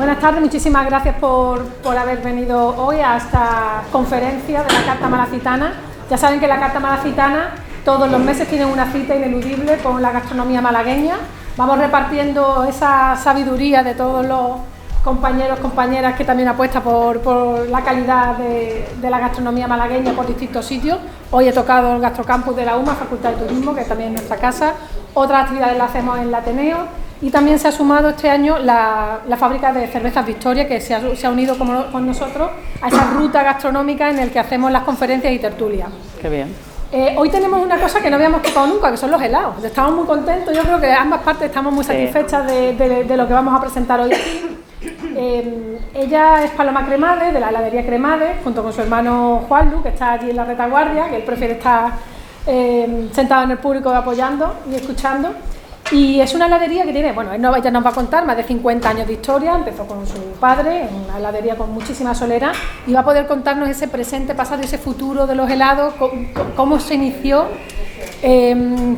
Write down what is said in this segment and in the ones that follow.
Buenas tardes, muchísimas gracias por haber venido hoy a esta conferencia de la Carta Malacitana. Ya saben que la Carta Malacitana todos los meses tiene una cita ineludible con la gastronomía malagueña. Vamos repartiendo esa sabiduría de todos los compañeros, compañeras que también apuestan por la calidad de la gastronomía malagueña por distintos sitios. Hoy he tocado el Gastrocampus de la UMA, Facultad de Turismo, que también es nuestra casa. Otras actividades las hacemos en el Ateneo. Y también se ha sumado este año la fábrica de cervezas Victoria, que se ha unido con nosotros a esa ruta gastronómica en la que hacemos las conferencias y tertulias. Qué bien. Hoy tenemos una cosa que no habíamos tocado nunca, que son los helados. Estamos muy contentos, yo creo que ambas partes estamos muy satisfechas de lo que vamos a presentar hoy aquí. Ella es Paloma Cremades, de la heladería Cremades, junto con su hermano Juanlu, que está allí en la retaguardia, que él prefiere estar sentado en el público apoyando y escuchando. Y es una heladería que tiene, bueno, ella nos va a contar más de 50 años de historia. Empezó con su padre, en una heladería con muchísima solera, y va a poder contarnos ese presente, pasado y ese futuro de los helados, cómo se inició,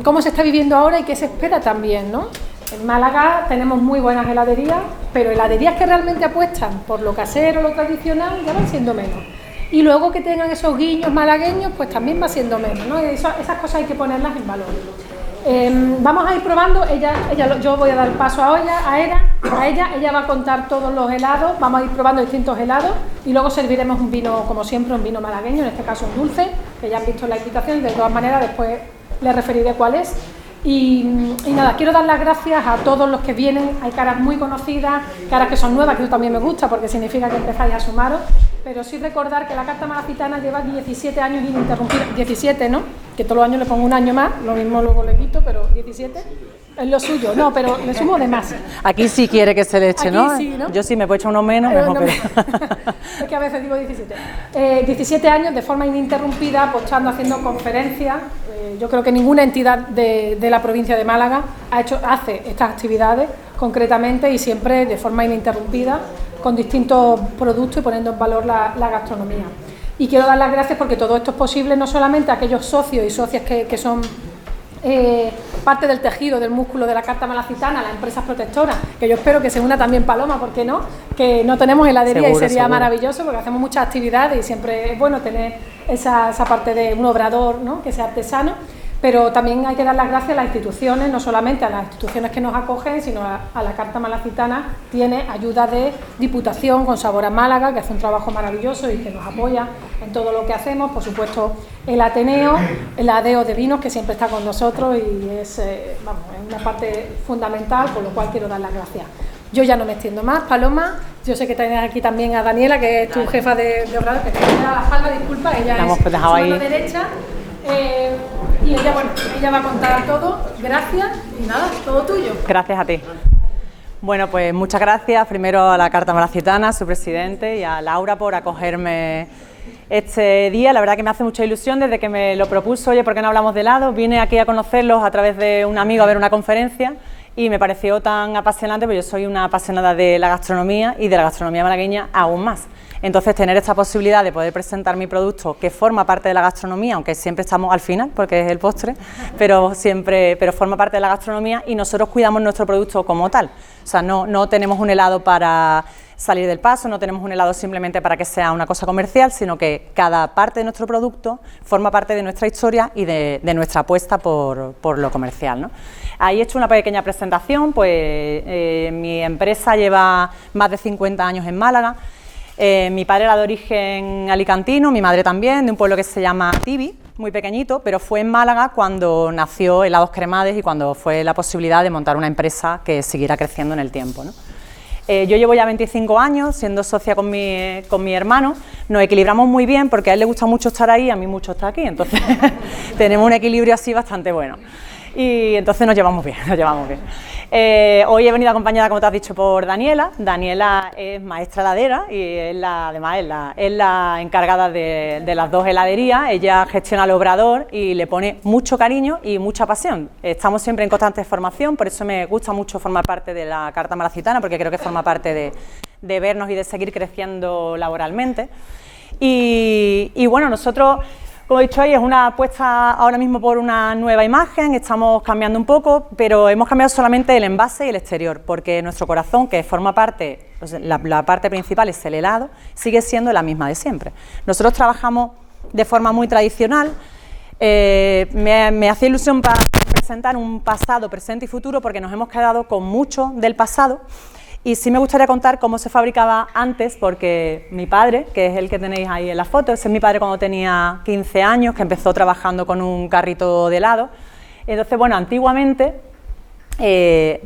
cómo se está viviendo ahora y qué se espera también, ¿no? En Málaga tenemos muy buenas heladerías, pero heladerías que realmente apuestan por lo casero, lo tradicional, ya van siendo menos. Y luego que tengan esos guiños malagueños, pues también va siendo menos, ¿no? Esas cosas hay que ponerlas en valor. Vamos a ir probando, yo voy a dar paso a ella va a contar todos los helados, vamos a ir probando distintos helados y luego serviremos un vino, como siempre, un vino malagueño, en este caso un dulce, que ya han visto la invitación, de todas maneras después les referiré cuál es. Y nada, quiero dar las gracias a todos los que vienen. Hay caras muy conocidas, caras que son nuevas, que eso también me gusta porque significa que empezáis a sumaros, pero sí recordar que la Carta Malacitana lleva 17 años ininterrumpida, 17, ¿no? Que todos los años le pongo un año más, lo mismo luego le quito, pero 17 es lo suyo, no, pero le sumo de más. Aquí sí quiere que se le eche, ¿no? Sí, ¿no? Yo sí me puedo echar uno menos, mejor no, es que a veces digo 17. 17 años de forma ininterrumpida, apostando, haciendo conferencias. Yo creo que ninguna entidad de la provincia de Málaga hace estas actividades concretamente y siempre de forma ininterrumpida, con distintos productos y poniendo en valor la gastronomía. Y quiero dar las gracias porque todo esto es posible no solamente a aquellos socios y socias que son parte del tejido, del músculo de la Carta Malacitana, las empresas protectoras, que yo espero que se una también Paloma, ¿por qué no? Que no tenemos heladería. Seguro, y sería seguro. Maravilloso porque hacemos muchas actividades y siempre es bueno tener esa parte de un obrador, ¿no? Que sea artesano. Pero también hay que dar las gracias a las instituciones, no solamente a las instituciones que nos acogen, sino a la Carta Malacitana. Tiene ayuda de Diputación con Sabor a Málaga, que hace un trabajo maravilloso y que nos apoya en todo lo que hacemos. Por supuesto, el Ateneo, el ADEO de Vinos, que siempre está con nosotros y es una parte fundamental, por lo cual quiero dar las gracias. Yo ya no me extiendo más. Paloma, yo sé que tienes aquí también a Daniela, que es tu jefa de obrador, que te da la espalda, disculpa, ella es su mano derecha. Y ella va a contar todo. Gracias y nada, todo tuyo. Gracias a ti. Bueno, pues muchas gracias primero a la Carta Malacitana, a su presidente, y a Laura por acogerme este día. La verdad que me hace mucha ilusión desde que me lo propuso. Oye, ¿por qué no hablamos de helado? Vine aquí a conocerlos a través de un amigo a ver una conferencia y me pareció tan apasionante, porque yo soy una apasionada de la gastronomía y de la gastronomía malagueña aún más. Entonces, tener esta posibilidad de poder presentar mi producto, que forma parte de la gastronomía, aunque siempre estamos al final, porque es el postre, pero forma parte de la gastronomía y nosotros cuidamos nuestro producto como tal. O sea, no tenemos un helado para salir del paso, no tenemos un helado simplemente para que sea una cosa comercial, sino que cada parte de nuestro producto forma parte de nuestra historia y de nuestra apuesta por lo comercial, ¿no? Ahí he hecho una pequeña presentación, pues mi empresa lleva más de 50 años en Málaga. Mi padre era de origen alicantino, mi madre también, de un pueblo que se llama Tibi, muy pequeñito, pero fue en Málaga cuando nació Helados Cremades y cuando fue la posibilidad de montar una empresa que siguiera creciendo en el tiempo, ¿no? Yo llevo ya 25 años siendo socia con mi hermano, nos equilibramos muy bien porque a él le gusta mucho estar ahí y a mí mucho estar aquí, entonces tenemos un equilibrio así bastante bueno. Y entonces nos llevamos bien. Hoy he venido acompañada, como te has dicho, por Daniela. Daniela es maestra heladera y además es la encargada de las dos heladerías. Ella gestiona el obrador y le pone mucho cariño y mucha pasión. Estamos siempre en constante formación, por eso me gusta mucho formar parte de la Carta Malacitana, porque creo que forma parte de vernos y de seguir creciendo laboralmente. Y bueno, nosotros Como he dicho ahí, es una apuesta ahora mismo por una nueva imagen, estamos cambiando un poco, pero hemos cambiado solamente el envase y el exterior, porque nuestro corazón, que forma parte, la parte principal es el helado, sigue siendo la misma de siempre. Nosotros trabajamos de forma muy tradicional. Me hacía ilusión para presentar un pasado, presente y futuro, porque nos hemos quedado con mucho del pasado. Y sí me gustaría contar cómo se fabricaba antes, porque mi padre, que es el que tenéis ahí en la foto, ese es mi padre cuando tenía 15 años, que empezó trabajando con un carrito de helado. Entonces, bueno, antiguamente,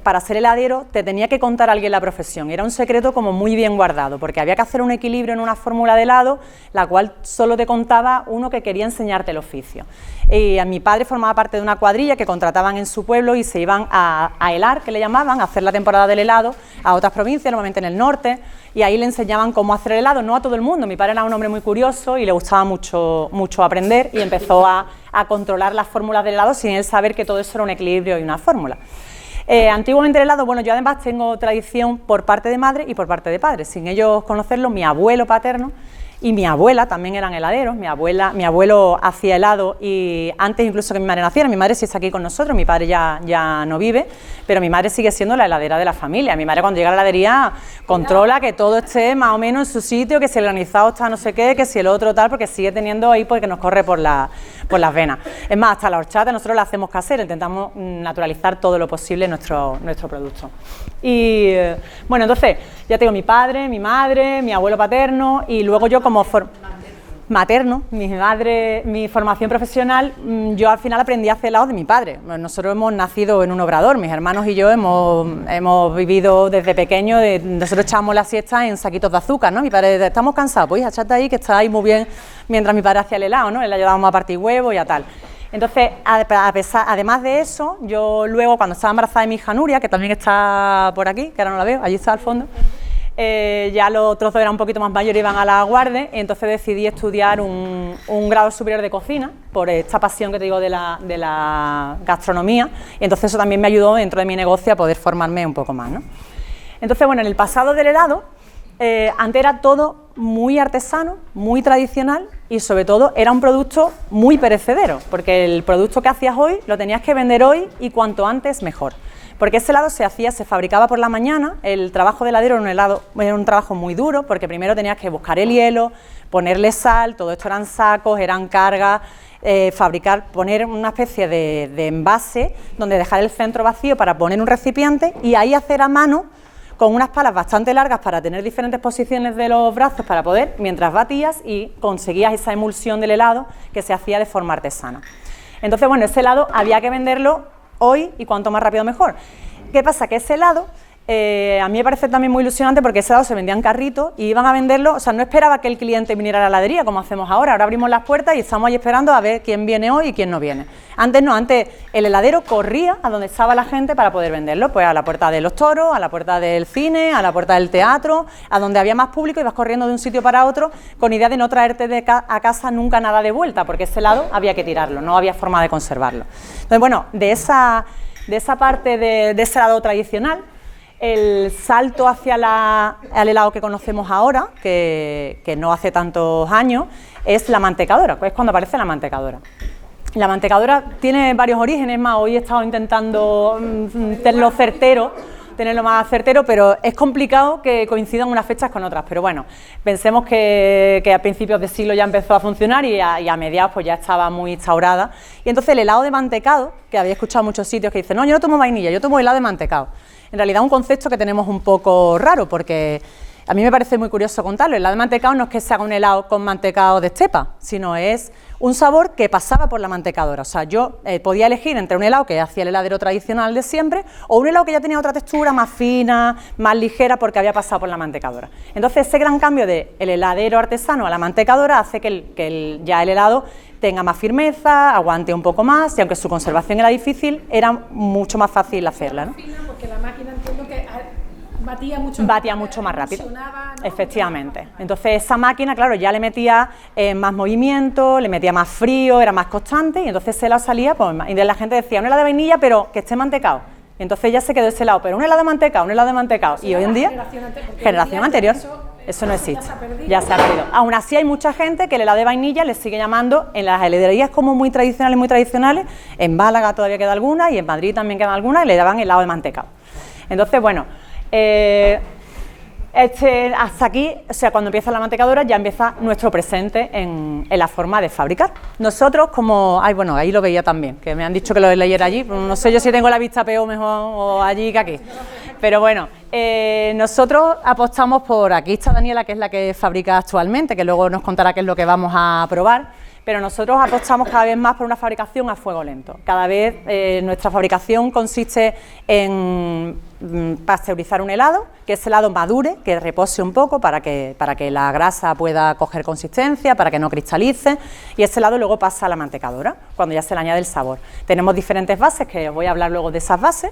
para ser heladero te tenía que contar alguien la profesión, era un secreto como muy bien guardado, porque había que hacer un equilibrio en una fórmula de helado, la cual solo te contaba uno que quería enseñarte el oficio. Y a mi padre formaba parte de una cuadrilla que contrataban en su pueblo y se iban a helar, que le llamaban, a hacer la temporada del helado a otras provincias, normalmente en el norte, y ahí le enseñaban cómo hacer el helado, no a todo el mundo. Mi padre era un hombre muy curioso y le gustaba mucho aprender, y empezó a controlar las fórmulas del helado sin él saber que todo eso era un equilibrio y una fórmula. Antiguamente el helado, bueno, yo además tengo tradición por parte de madre y por parte de padre, sin ellos conocerlo, mi abuelo paterno y mi abuela también eran heladeros. Mi abuelo hacía helado, y antes incluso que mi madre naciera. Mi madre sí está aquí con nosotros, mi padre ya no vive, pero mi madre sigue siendo la heladera de la familia. Mi madre, cuando llega a la heladería, controla que todo esté más o menos en su sitio, que si el granizado está no sé qué, que si el otro tal, porque sigue teniendo ahí, porque nos corre por las venas. Es más, hasta la horchata nosotros la hacemos casera, intentamos naturalizar todo lo posible nuestro producto. Y bueno, entonces ya tengo mi padre, mi madre, mi abuelo paterno, y luego yo como materno, mi formación profesional, yo al final aprendí a hacer helado de mi padre. Nosotros hemos nacido en un obrador, mis hermanos y yo hemos vivido desde pequeños, nosotros echábamos la siesta en saquitos de azúcar, ¿no? Mi padre, estamos cansados, pues échate ahí, que está ahí muy bien, mientras mi padre hacía el helado, ¿no? Él le ayudábamos a partir huevos y a tal. Entonces, además de eso, yo luego, cuando estaba embarazada de mi hija Nuria, que también está por aquí, que ahora no la veo, allí está al fondo, ya los otros dos eran un poquito más mayores y iban a la guardia, y entonces decidí estudiar un grado superior de cocina, por esta pasión que te digo de la gastronomía, y entonces eso también me ayudó dentro de mi negocio a poder formarme un poco más, ¿no? Entonces, bueno, en el pasado del helado, antes era todo muy artesano, muy tradicional, y sobre todo era un producto muy perecedero, porque el producto que hacías hoy lo tenías que vender hoy, y cuanto antes mejor, porque ese helado se fabricaba por la mañana. El trabajo de heladero era un trabajo muy duro, porque primero tenías que buscar el hielo, ponerle sal, todo esto eran sacos, eran cargas, poner una especie de envase donde dejar el centro vacío para poner un recipiente, y ahí hacer a mano con unas palas bastante largas para tener diferentes posiciones de los brazos para poder, mientras batías y conseguías esa emulsión del helado que se hacía de forma artesana. Entonces, bueno, ese helado había que venderlo hoy, y cuanto más rápido mejor. ¿Qué pasa? Que ese helado a mí me parece también muy ilusionante, porque ese helado se vendía en carrito y iban a venderlo, o sea, no esperaba que el cliente viniera a la heladería como hacemos ahora abrimos las puertas y estamos ahí esperando a ver quién viene hoy y quién no viene. Antes no, antes el heladero corría a donde estaba la gente para poder venderlo, pues a la puerta de los toros, a la puerta del cine, a la puerta del teatro, a donde había más público, ibas corriendo de un sitio para otro con idea de no traerte a casa nunca nada de vuelta, porque ese helado había que tirarlo, no había forma de conservarlo. Entonces, bueno, de esa parte de ese helado tradicional, el salto hacia el helado que conocemos ahora, que no hace tantos años, es la mantecadora, pues es cuando aparece la mantecadora. La mantecadora tiene varios orígenes, más hoy he estado intentando tenerlo más certero, pero es complicado que coincidan unas fechas con otras. Pero bueno, pensemos que a principios de siglo ya empezó a funcionar, y a mediados pues ya estaba muy instaurada. Y entonces el helado de mantecado, que había escuchado en muchos sitios que dicen, no, yo no tomo vainilla, yo tomo helado de mantecado. En realidad un concepto que tenemos un poco raro, porque a mí me parece muy curioso contarlo. El helado de mantecado no es que se haga un helado con mantecado de estepa, sino es un sabor que pasaba por la mantecadora. O sea, yo podía elegir entre un helado que hacía el heladero tradicional de siempre, o un helado que ya tenía otra textura, más fina, más ligera, porque había pasado por la mantecadora. Entonces, ese gran cambio del heladero artesano a la mantecadora hace que ya el helado tenga más firmeza, aguante un poco más, y aunque su conservación era difícil, era mucho más fácil hacerla, ¿no? Porque la máquina, entiendo que batía mucho más rápido, ¿no? Efectivamente. Entonces esa máquina, claro, ya le metía más movimiento, le metía más frío, era más constante, y entonces ese helado salía, pues, y la gente decía, un helado de vainilla, pero que esté mantecado. Entonces ya se quedó ese helado, pero un helado de mantecado, y hoy en día, generación anterior. Eso no existe, ya se ha perdido. Aún así hay mucha gente que el helado de vainilla le sigue llamando, en las heladerías como muy tradicionales, en Málaga todavía queda alguna y en Madrid también quedan algunas y le daban helado de mantecado. Entonces, bueno, hasta aquí, o sea, cuando empieza la mantecadora ya empieza nuestro presente en la forma de fabricar. Nosotros como, bueno, ahí lo veía también, que me han dicho que lo leyera allí, no sé yo si tengo la vista peor mejor o allí que aquí, pero bueno, nosotros apostamos por, aquí está Daniela, que es la que fabrica actualmente, que luego nos contará qué es lo que vamos a probar. Pero nosotros apostamos cada vez más por una fabricación a fuego lento. Cada vez nuestra fabricación consiste en pasteurizar un helado, que ese helado madure, que repose un poco para que la grasa pueda coger consistencia, para que no cristalice, y ese helado luego pasa a la mantecadora, cuando ya se le añade el sabor. Tenemos diferentes bases, que os voy a hablar luego de esas bases,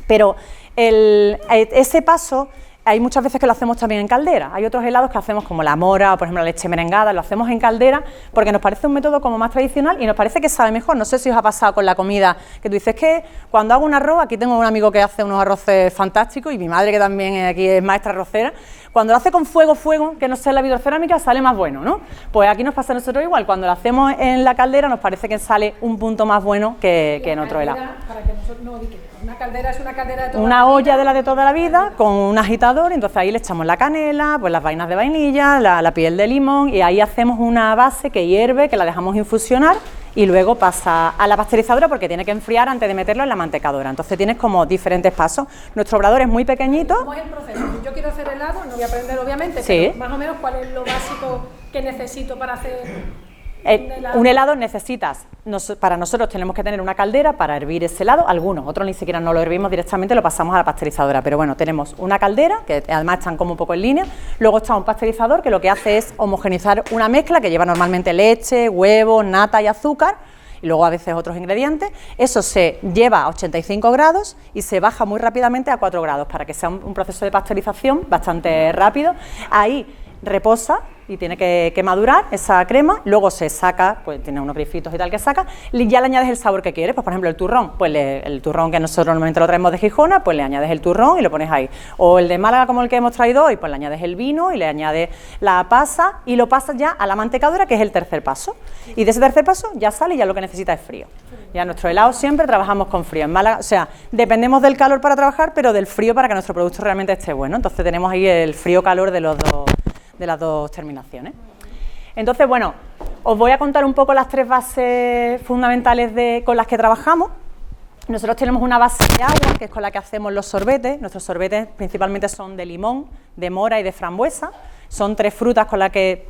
pero ese paso... Hay muchas veces que lo hacemos también en caldera, hay otros helados que hacemos como la mora o por ejemplo la leche merengada, lo hacemos en caldera porque nos parece un método como más tradicional y nos parece que sabe mejor. No sé si os ha pasado con la comida, que tú dices que cuando hago un arroz, aquí tengo un amigo que hace unos arroces fantásticos y mi madre que también aquí es maestra arrocera, cuando lo hace con fuego, que no sea la vitrocerámica, sale más bueno, ¿no? Pues aquí nos pasa a nosotros igual, cuando lo hacemos en la caldera nos parece que sale un punto más bueno que en otro helado. Para que nosotros no digan, una caldera es una caldera de toda una olla de la de toda la vida con un agitador, entonces ahí le echamos la canela, pues las vainas de vainilla, la piel de limón y ahí hacemos una base que hierve, que la dejamos infusionar y luego pasa a la pasteurizadora porque tiene que enfriar antes de meterlo en la mantecadora. Entonces tienes como diferentes pasos. Nuestro obrador es muy pequeñito. ¿Cómo es el proceso? Yo quiero hacer helado, no voy a aprender obviamente, sí, pero más o menos cuál es lo básico que necesito para hacer... Un helado necesitas, para nosotros tenemos que tener una caldera para hervir ese helado, algunos, otros ni siquiera no lo hervimos directamente, lo pasamos a la pasteurizadora, pero bueno, tenemos una caldera, que además están como un poco en línea, luego está un pasteurizador que lo que hace es homogeneizar una mezcla que lleva normalmente leche, huevos, nata y azúcar, y luego a veces otros ingredientes, eso se lleva a 85 grados y se baja muy rápidamente a 4 grados para que sea un proceso de pasteurización bastante rápido, ahí reposa y tiene que madurar esa crema, luego se saca, pues tiene unos grifitos y tal que saca, y ya le añades el sabor que quieres, pues por ejemplo el turrón, pues el turrón que nosotros normalmente lo traemos de Gijona, pues le añades el turrón y lo pones ahí, o el de Málaga como el que hemos traído hoy, pues le añades el vino y le añades la pasa y lo pasas ya a la mantecadora, que es el tercer paso, y de ese tercer paso ya sale y ya lo que necesita es frío. Ya nuestro helado siempre trabajamos con frío, en Málaga, o sea, dependemos del calor para trabajar, pero del frío para que nuestro producto realmente esté bueno, entonces tenemos ahí el frío-calor de las dos terminaciones. Entonces, bueno, os voy a contar un poco las tres bases fundamentales con las que trabajamos. Nosotros tenemos una base de agua, que es con la que hacemos los sorbetes. Nuestros sorbetes principalmente son de limón, de mora y de frambuesa. Son tres frutas con las que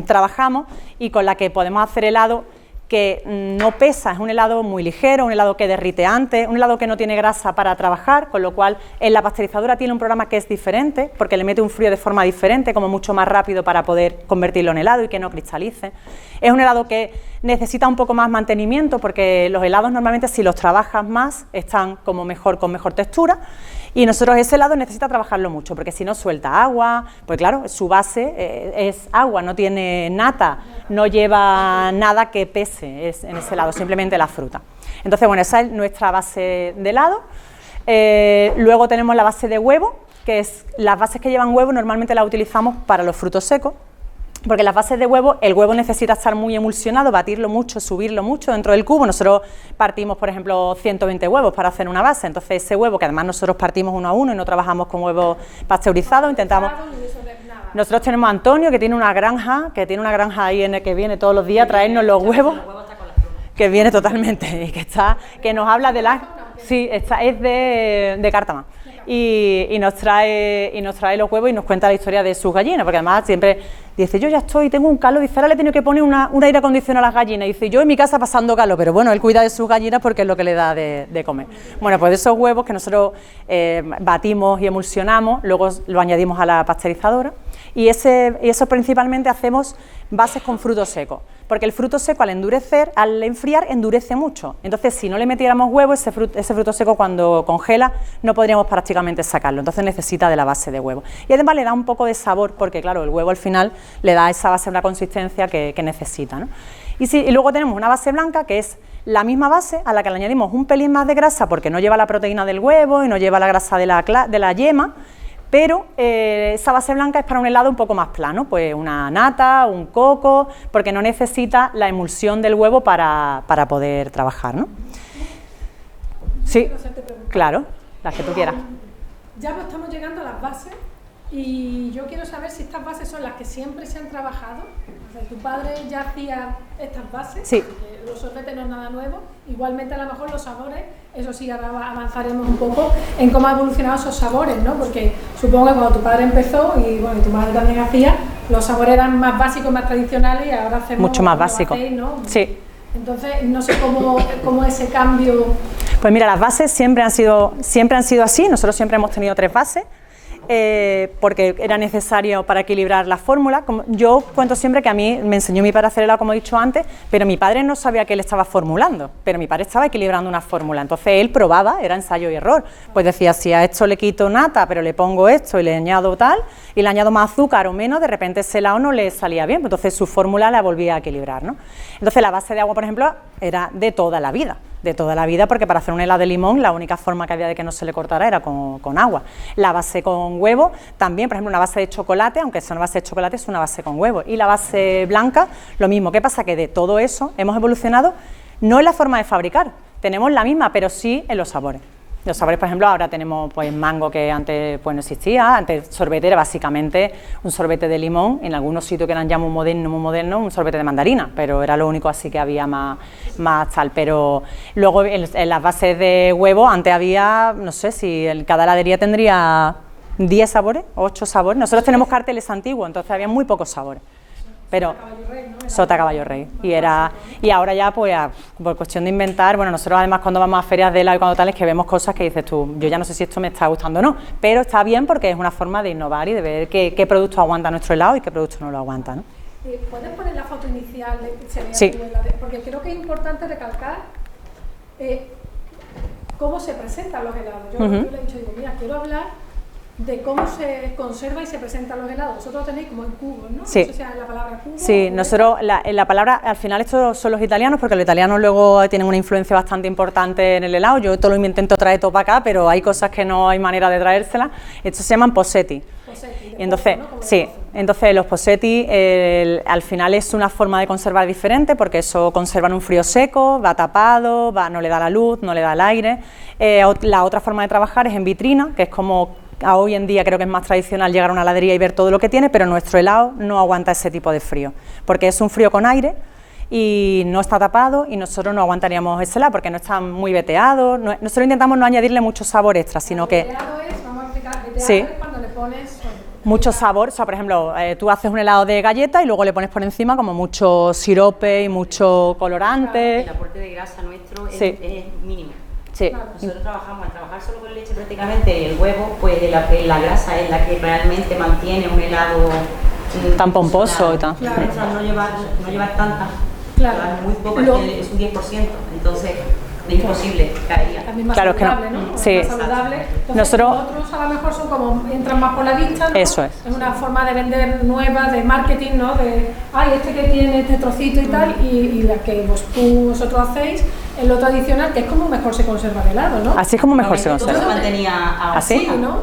trabajamos y con las que podemos hacer helado que no pesa, es un helado muy ligero, un helado que derrite antes, un helado que no tiene grasa para trabajar, con lo cual en la pasteurizadora tiene un programa que es diferente, porque le mete un frío de forma diferente, como mucho más rápido para poder convertirlo en helado y que no cristalice. Es un helado que necesita un poco más mantenimiento, porque los helados normalmente si los trabajas más están como mejor, con mejor textura, y nosotros ese helado necesita trabajarlo mucho, porque si no suelta agua, pues claro, su base es agua, no tiene nata, no lleva nada que pese en ese helado, simplemente la fruta. Entonces, bueno, esa es nuestra base de helado. Luego tenemos la base de huevo, que es las bases que llevan huevo normalmente las utilizamos para los frutos secos, porque las bases de huevo, el huevo necesita estar muy emulsionado, batirlo mucho, subirlo mucho dentro del cubo. Nosotros partimos, por ejemplo, 120 huevos para hacer una base, entonces ese huevo, que además nosotros partimos uno a uno y no trabajamos con huevos pasteurizados, intentamos... Nosotros tenemos a Antonio, que tiene una granja ahí en el que viene todos los días a traernos los huevos, que viene totalmente, y que nos habla de la... Sí, es de Cártama. Y nos trae los huevos y nos cuenta la historia de sus gallinas, porque además siempre dice, yo ya tengo un calor, dice, ahora le he tenido que poner un aire acondicionado a las gallinas, y dice, yo en mi casa pasando calor, pero bueno, él cuida de sus gallinas porque es lo que le da de comer. Bueno, pues de esos huevos que nosotros batimos y emulsionamos, luego lo añadimos a la pasteurizadora, y eso principalmente hacemos bases con frutos secos, porque el fruto seco al enfriar endurece mucho, entonces si no le metiéramos huevo, ese fruto seco cuando congela no podríamos prácticamente sacarlo, entonces necesita de la base de huevo, y además le da un poco de sabor, porque claro, el huevo al final le da a esa base una consistencia que necesita, ¿no? Y luego tenemos una base blanca, que es la misma base a la que le añadimos un pelín más de grasa, porque no lleva la proteína del huevo y no lleva la grasa de la yema, pero esa base blanca es para un helado un poco más plano, pues una nata, un coco, porque no necesita la emulsión del huevo para poder trabajar, ¿no? Sí, claro, las que tú quieras. Ya estamos llegando a las bases y yo quiero saber si estas bases son las que siempre se han trabajado. O sea, tu padre ya hacía estas bases, sí. Los sorbetes no es nada nuevo, igualmente a lo mejor los sabores, eso sí, ahora avanzaremos un poco en cómo han evolucionado esos sabores, ¿no? Porque supongo que cuando tu padre empezó y bueno, tu madre también hacía, los sabores eran más básicos, más tradicionales y ahora hacemos... Mucho más básicos, ¿no? Sí. Entonces, no sé cómo ese cambio... Pues mira, las bases siempre han sido así, nosotros siempre hemos tenido 3 bases, porque era necesario para equilibrar la fórmula. Yo cuento siempre que a mí me enseñó mi padre a hacer helado, como he dicho antes, pero mi padre no sabía que él estaba formulando, pero mi padre estaba equilibrando una fórmula, entonces él probaba, era ensayo y error, pues decía, si a esto le quito nata, pero le pongo esto y le añado tal, y le añado más azúcar o menos, de repente ese helado no le salía bien, entonces su fórmula la volvía a equilibrar, ¿no? Entonces la base de agua, por ejemplo, era de toda la vida, porque para hacer un helado de limón la única forma que había de que no se le cortara era con agua. La base con huevo también, por ejemplo, una base de chocolate, aunque sea una base de chocolate, es una base con huevo. Y la base blanca, lo mismo. ¿Qué pasa? Que de todo eso hemos evolucionado, no en la forma de fabricar, tenemos la misma, pero sí en los sabores. Los sabores, por ejemplo, ahora tenemos pues mango, que antes pues no existía, antes sorbete era básicamente un sorbete de limón, en algunos sitios que eran ya muy moderno, un sorbete de mandarina, pero era lo único así que había más tal. Pero luego en las bases de huevo, antes había, no sé si cada heladería tendría 10 sabores, 8 sabores. Nosotros tenemos carteles antiguos, entonces había muy pocos sabores. Pero Sota Caballo Rey, y ahora ya pues por cuestión de inventar, bueno, nosotros además cuando vamos a ferias de helado y cuando tal es que vemos cosas que dices tú, yo ya no sé si esto me está gustando o no, pero está bien porque es una forma de innovar y de ver qué producto aguanta nuestro helado y qué producto no lo aguanta, ¿no? ¿Puedes poner la foto inicial? Sí. Porque creo que es importante recalcar cómo se presentan los helados. Yo le he dicho, digo, mira, quiero hablar de cómo se conserva y se presentan los helados. Vosotros tenéis como en cubos, ¿no? Sí. No sé si la palabra cubo. Sí, nosotros, la palabra, al final estos son los italianos, porque los italianos luego tienen una influencia bastante importante en el helado. Yo todo lo intento traer todo para acá, pero hay cosas que no hay manera de traérselas. Estos se llaman posetti. Y entonces, pozo, ¿no? Sí, entonces los posetti al final es una forma de conservar diferente, porque eso conserva en un frío seco, va tapado, no le da la luz, no le da el aire. La otra forma de trabajar es en vitrina, que es como hoy en día creo que es más tradicional llegar a una heladería y ver todo lo que tiene, pero nuestro helado no aguanta ese tipo de frío, porque es un frío con aire y no está tapado y nosotros no aguantaríamos ese helado porque no está muy veteado. Nosotros intentamos no añadirle mucho sabor extra, sino que... Veteado es, vamos a explicar, veteado sí, es cuando le pones... mucho sabor, o sea, por ejemplo, tú haces un helado de galleta y luego le pones por encima como mucho sirope y mucho colorante. El aporte de grasa nuestro es mínimo. Sí. Nosotros trabajamos, al trabajar solo con leche prácticamente, el huevo, pues la grasa es la que realmente mantiene un helado tan pomposo y tan. Claro, no llevar tanta, claro, muy poco, es un 10%, entonces es imposible, caería. También más claro, saludable, es que ¿no? Sí. Más saludable. Entonces, Nosotros, otros a lo mejor son como, entran más por la vista, ¿no? Eso es. Es una forma de vender nueva, de marketing, ¿no? De, ay, este que tiene este trocito y tal, y la que vosotros hacéis, es lo tradicional, que es como mejor se conserva el helado, ¿no? Así es como mejor se conserva. Todo se mantenía así, ¿no?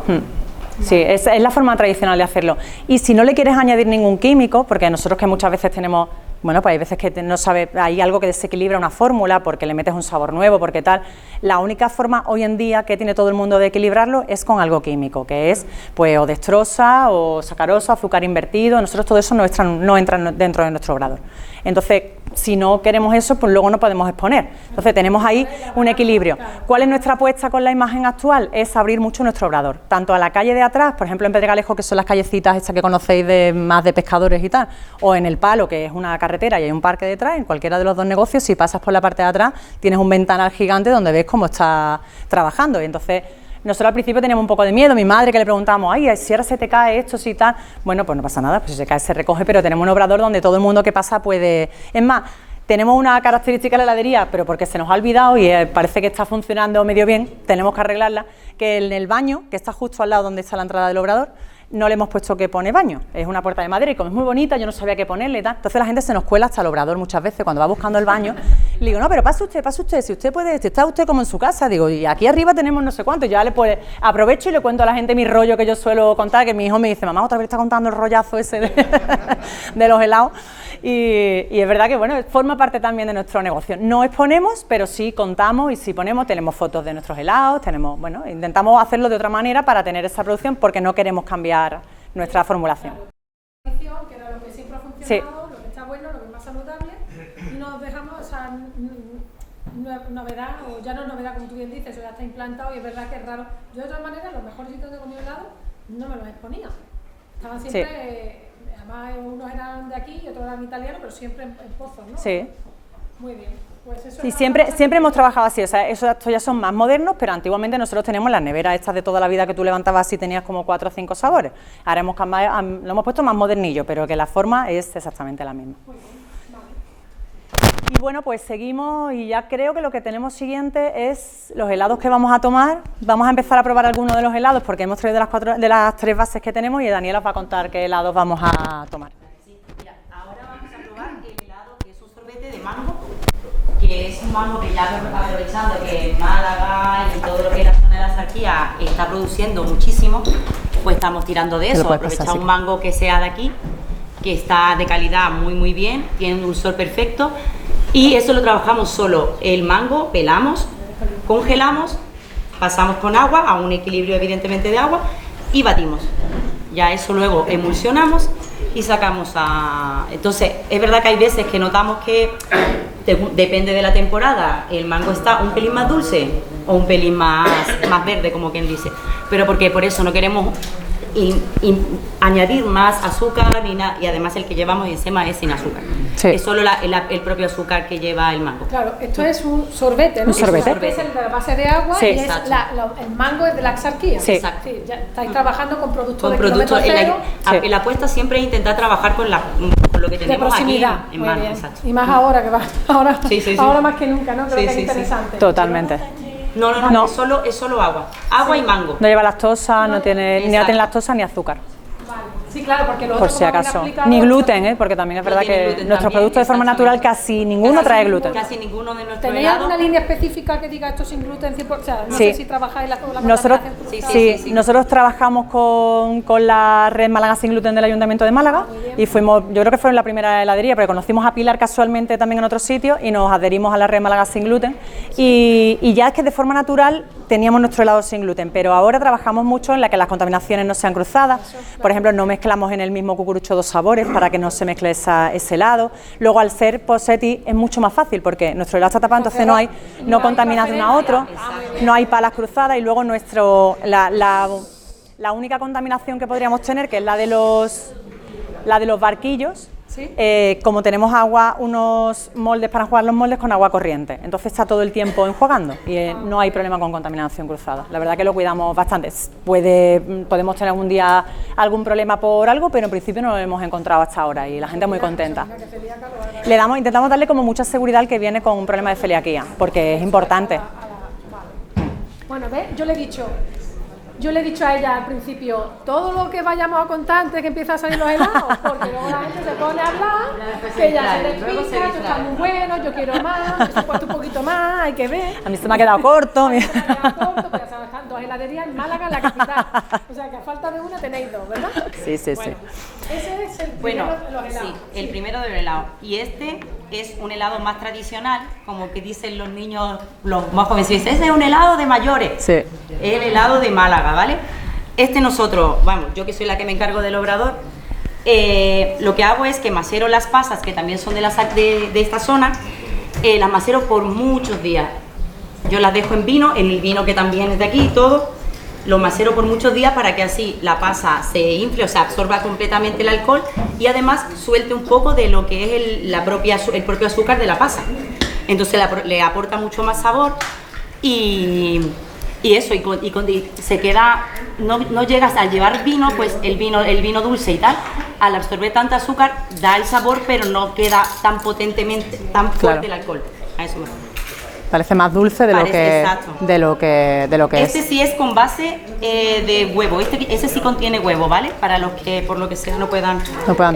Sí, es la forma tradicional de hacerlo. Y si no le quieres añadir ningún químico, porque nosotros que muchas veces tenemos, bueno, pues hay veces que no sabe, hay algo que desequilibra una fórmula porque le metes un sabor nuevo, porque tal. La única forma hoy en día que tiene todo el mundo de equilibrarlo es con algo químico, que es pues o dextrosa o sacarosa, azúcar invertido. Nosotros todo eso no entra dentro de nuestro obrador. Entonces, si no queremos eso, pues luego no podemos exponer. Entonces tenemos ahí un equilibrio. ¿Cuál es nuestra apuesta con la imagen actual? Es abrir mucho nuestro obrador, tanto a la calle de atrás, por ejemplo en Pedregalejo, que son las callecitas estas que conocéis más de pescadores y tal, o en El Palo, que es una carretera y hay un parque detrás. En cualquiera de los dos negocios, si pasas por la parte de atrás, tienes un ventanal gigante donde ves cómo está trabajando. Y entonces nosotros al principio teníamos un poco de miedo, mi madre, que le preguntábamos, ay, si ahora se te cae esto, si tal. Bueno, pues no pasa nada, pues si se cae se recoge, pero tenemos un obrador donde todo el mundo que pasa puede... Es más, tenemos una característica de la heladería, pero porque se nos ha olvidado y parece que está funcionando medio bien, tenemos que arreglarla, que en el baño, que está justo al lado donde está la entrada del obrador, no le hemos puesto que pone baño, es una puerta de madera y como es muy bonita, yo no sabía qué ponerle y tal, entonces la gente se nos cuela hasta el obrador muchas veces cuando va buscando el baño, le digo, no, pero pase usted, si usted puede, si está usted como en su casa, digo, y aquí arriba tenemos no sé cuánto, y ya le pues, aprovecho y le cuento a la gente mi rollo que yo suelo contar, que mi hijo me dice, mamá, otra vez está contando el rollazo ese de los helados, y es verdad que bueno, forma parte también de nuestro negocio, no exponemos, pero sí contamos y si ponemos, tenemos fotos de nuestros helados, tenemos, bueno, intentamos hacerlo de otra manera para tener esa producción porque no queremos cambiar nuestra formulación. Que era lo que siempre ha funcionado, lo que está bueno, lo que es más saludable, y nos dejamos esa novedad, o ya no es novedad como tú bien dices, eso ya está implantado y es verdad que es raro. Yo de todas maneras, los mejores sitios de comer helado no me los exponía. Estaban siempre, además unos eran de aquí y otros eran italianos, pero siempre en pozos, ¿no? Sí. Muy bien. Pues eso Sí, siempre hemos trabajado así, o sea, estos ya son más modernos, pero antiguamente nosotros teníamos las neveras estas de toda la vida que tú levantabas y tenías como 4 o 5 sabores. Ahora hemos cambiado, lo hemos puesto más modernillo, pero que la forma es exactamente la misma. Muy bien, vale. Y bueno, pues seguimos y ya creo que lo que tenemos siguiente es los helados que vamos a tomar. Vamos a empezar a probar algunos de los helados porque hemos traído de las 3 bases que tenemos y Daniela os va a contar qué helados vamos a tomar. Sí, mira, ahora vamos a probar el helado que es un sorbete de mango, que es un mango que ya aprovechando que Málaga y todo lo que es la zona de la Sarquía está produciendo muchísimo, pues estamos tirando de eso, aprovechar un mango que sea de aquí, que está de calidad muy bien, tiene un dulzor perfecto y eso lo trabajamos solo, el mango pelamos, congelamos, pasamos con agua a un equilibrio evidentemente de agua y batimos, ya eso luego emulsionamos y sacamos a... Entonces es verdad que hay veces que notamos que depende de la temporada, el mango está un pelín más dulce o un pelín más verde, como quien dice, pero porque por eso no queremos añadir más azúcar ni nada, y además el que llevamos encima es sin azúcar, es solo el propio azúcar que lleva el mango. Claro, esto es un sorbete, ¿no? Un sorbete. Es el de la base de agua y es el mango es de la Axarquía. Sí. Exacto. Sí, ya estáis trabajando con productos de productos kilómetro cero. La apuesta siempre es intentar trabajar con lo que tenemos aquí en mano. Y más ahora que va, ahora sí. más que nunca, ¿no? Creo que es interesante. Totalmente. No. Es solo agua y mango. No lleva lactosa, no tiene lactosa ni azúcar. Vale. Sí, claro, porque los por otros si acaso. Ni gluten, porque también es verdad que nuestros productos de forma natural casi ninguno trae gluten. Casi ninguno de nuestros ¿Tenéis alguna línea específica que diga esto sin gluten 100%? O sea, no sé si trabajáis la nosotros trabajamos con la red Málaga Sin Gluten del Ayuntamiento de Málaga y fuimos, yo creo que fue en la primera heladería, porque conocimos a Pilar casualmente también en otros sitios y nos adherimos a la red Málaga Sin Gluten y ya es que de forma natural teníamos nuestro helado sin gluten, pero ahora trabajamos mucho en la que las contaminaciones no sean cruzadas. Por ejemplo, no mezclamos en el mismo cucurucho 2 sabores para que no se mezcle ese helado. Luego, al ser posetti es mucho más fácil porque nuestro helado está tapado, entonces no contaminas de uno a otro, no hay palas cruzadas y luego la única contaminación que podríamos tener, que es la de los barquillos. ¿Sí? Como tenemos unos moldes para enjuagar los moldes con agua corriente, entonces está todo el tiempo enjuagando y no hay problema con contaminación cruzada. La verdad que lo cuidamos bastante. Podemos tener algún día algún problema por algo, pero en principio no lo hemos encontrado hasta ahora y la gente es muy contenta. Intentamos darle como mucha seguridad al que viene con un problema de celiaquía, porque es importante. Bueno, ¿ves? Yo le he dicho a ella al principio, todo lo que vayamos a contar antes de que empiece a salir los helados, porque luego la gente se pone a hablar, que ella se despista, esto está muy bueno, yo quiero más, se puede un poquito más, hay que ver. A mí se me ha quedado corto. Pero están 2 heladerías en Málaga, en la capital, o sea que a falta de una tenéis 2, ¿verdad? Sí. Ese es el primero de los helados. Sí, el primero de los helados. Y este es un helado más tradicional, como que dicen los niños, los más jóvenes, ese es un helado de mayores. Sí. Es el helado de Málaga, ¿vale? Yo que soy la que me encargo del obrador, lo que hago es que macero las pasas, que también son de esta zona, las macero por muchos días. Yo las dejo en el vino que también es de aquí y todo, lo macero por muchos días para que así la pasa se infle, o sea, absorba completamente el alcohol y además suelte un poco de lo que es el propio azúcar de la pasa. Entonces le aporta mucho más sabor y se queda, no llegas a llevar vino, pues el vino dulce y tal, al absorber tanta azúcar da el sabor, pero no queda tan potentemente, tan fuerte el alcohol. A eso me refiero. Parece más dulce de lo que Este sí es con base de huevo, ese sí contiene huevo, ¿vale? Para los que por lo que sea no puedan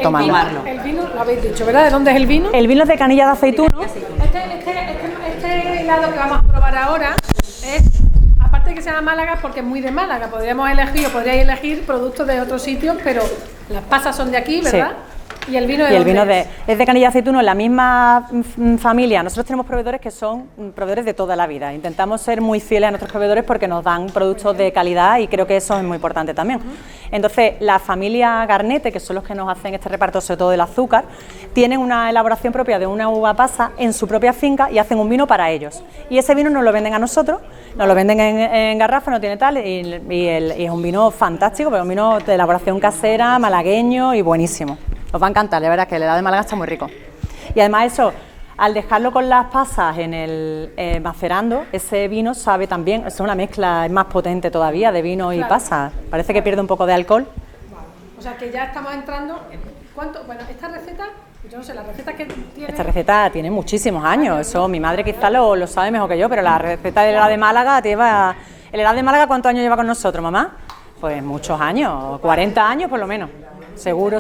tomarlo. El vino, lo habéis dicho, ¿verdad? ¿De dónde es el vino? El vino es de canilla de aceituno. Este helado que vamos a probar ahora es, aparte de que se llama Málaga, porque es muy de Málaga. Podríais elegir productos de otros sitios, pero las pasas son de aquí, ¿verdad? Sí. ¿Y el vino es de canilla de aceituno, en la misma familia? Nosotros tenemos proveedores que son proveedores de toda la vida. Intentamos ser muy fieles a nuestros proveedores porque nos dan productos de calidad y creo que eso es muy importante también. Entonces, la familia Garnete, que son los que nos hacen este reparto, sobre todo del azúcar, tienen una elaboración propia de una uva pasa en su propia finca y hacen un vino para ellos. Y ese vino nos lo venden a nosotros, nos lo venden en garrafa, no tiene tal, y es un vino fantástico, pero un vino de elaboración casera, malagueño y buenísimo. Os va a encantar, la verdad es que el helado de Málaga está muy rico. Y además eso, al dejarlo con las pasas en el macerando, ese vino sabe también, es una mezcla, es más potente todavía de vino y pasas. Parece que pierde un poco de alcohol. O sea que ya estamos entrando. ¿Cuánto? Bueno, esta receta, yo no sé, la receta que tiene. Esta receta tiene muchísimos años, eso mi madre quizá lo sabe mejor que yo, pero la receta del helado de Málaga lleva. ¿El helado de Málaga cuántos años lleva con nosotros, mamá? Pues muchos años, 40 años por lo menos. Seguro.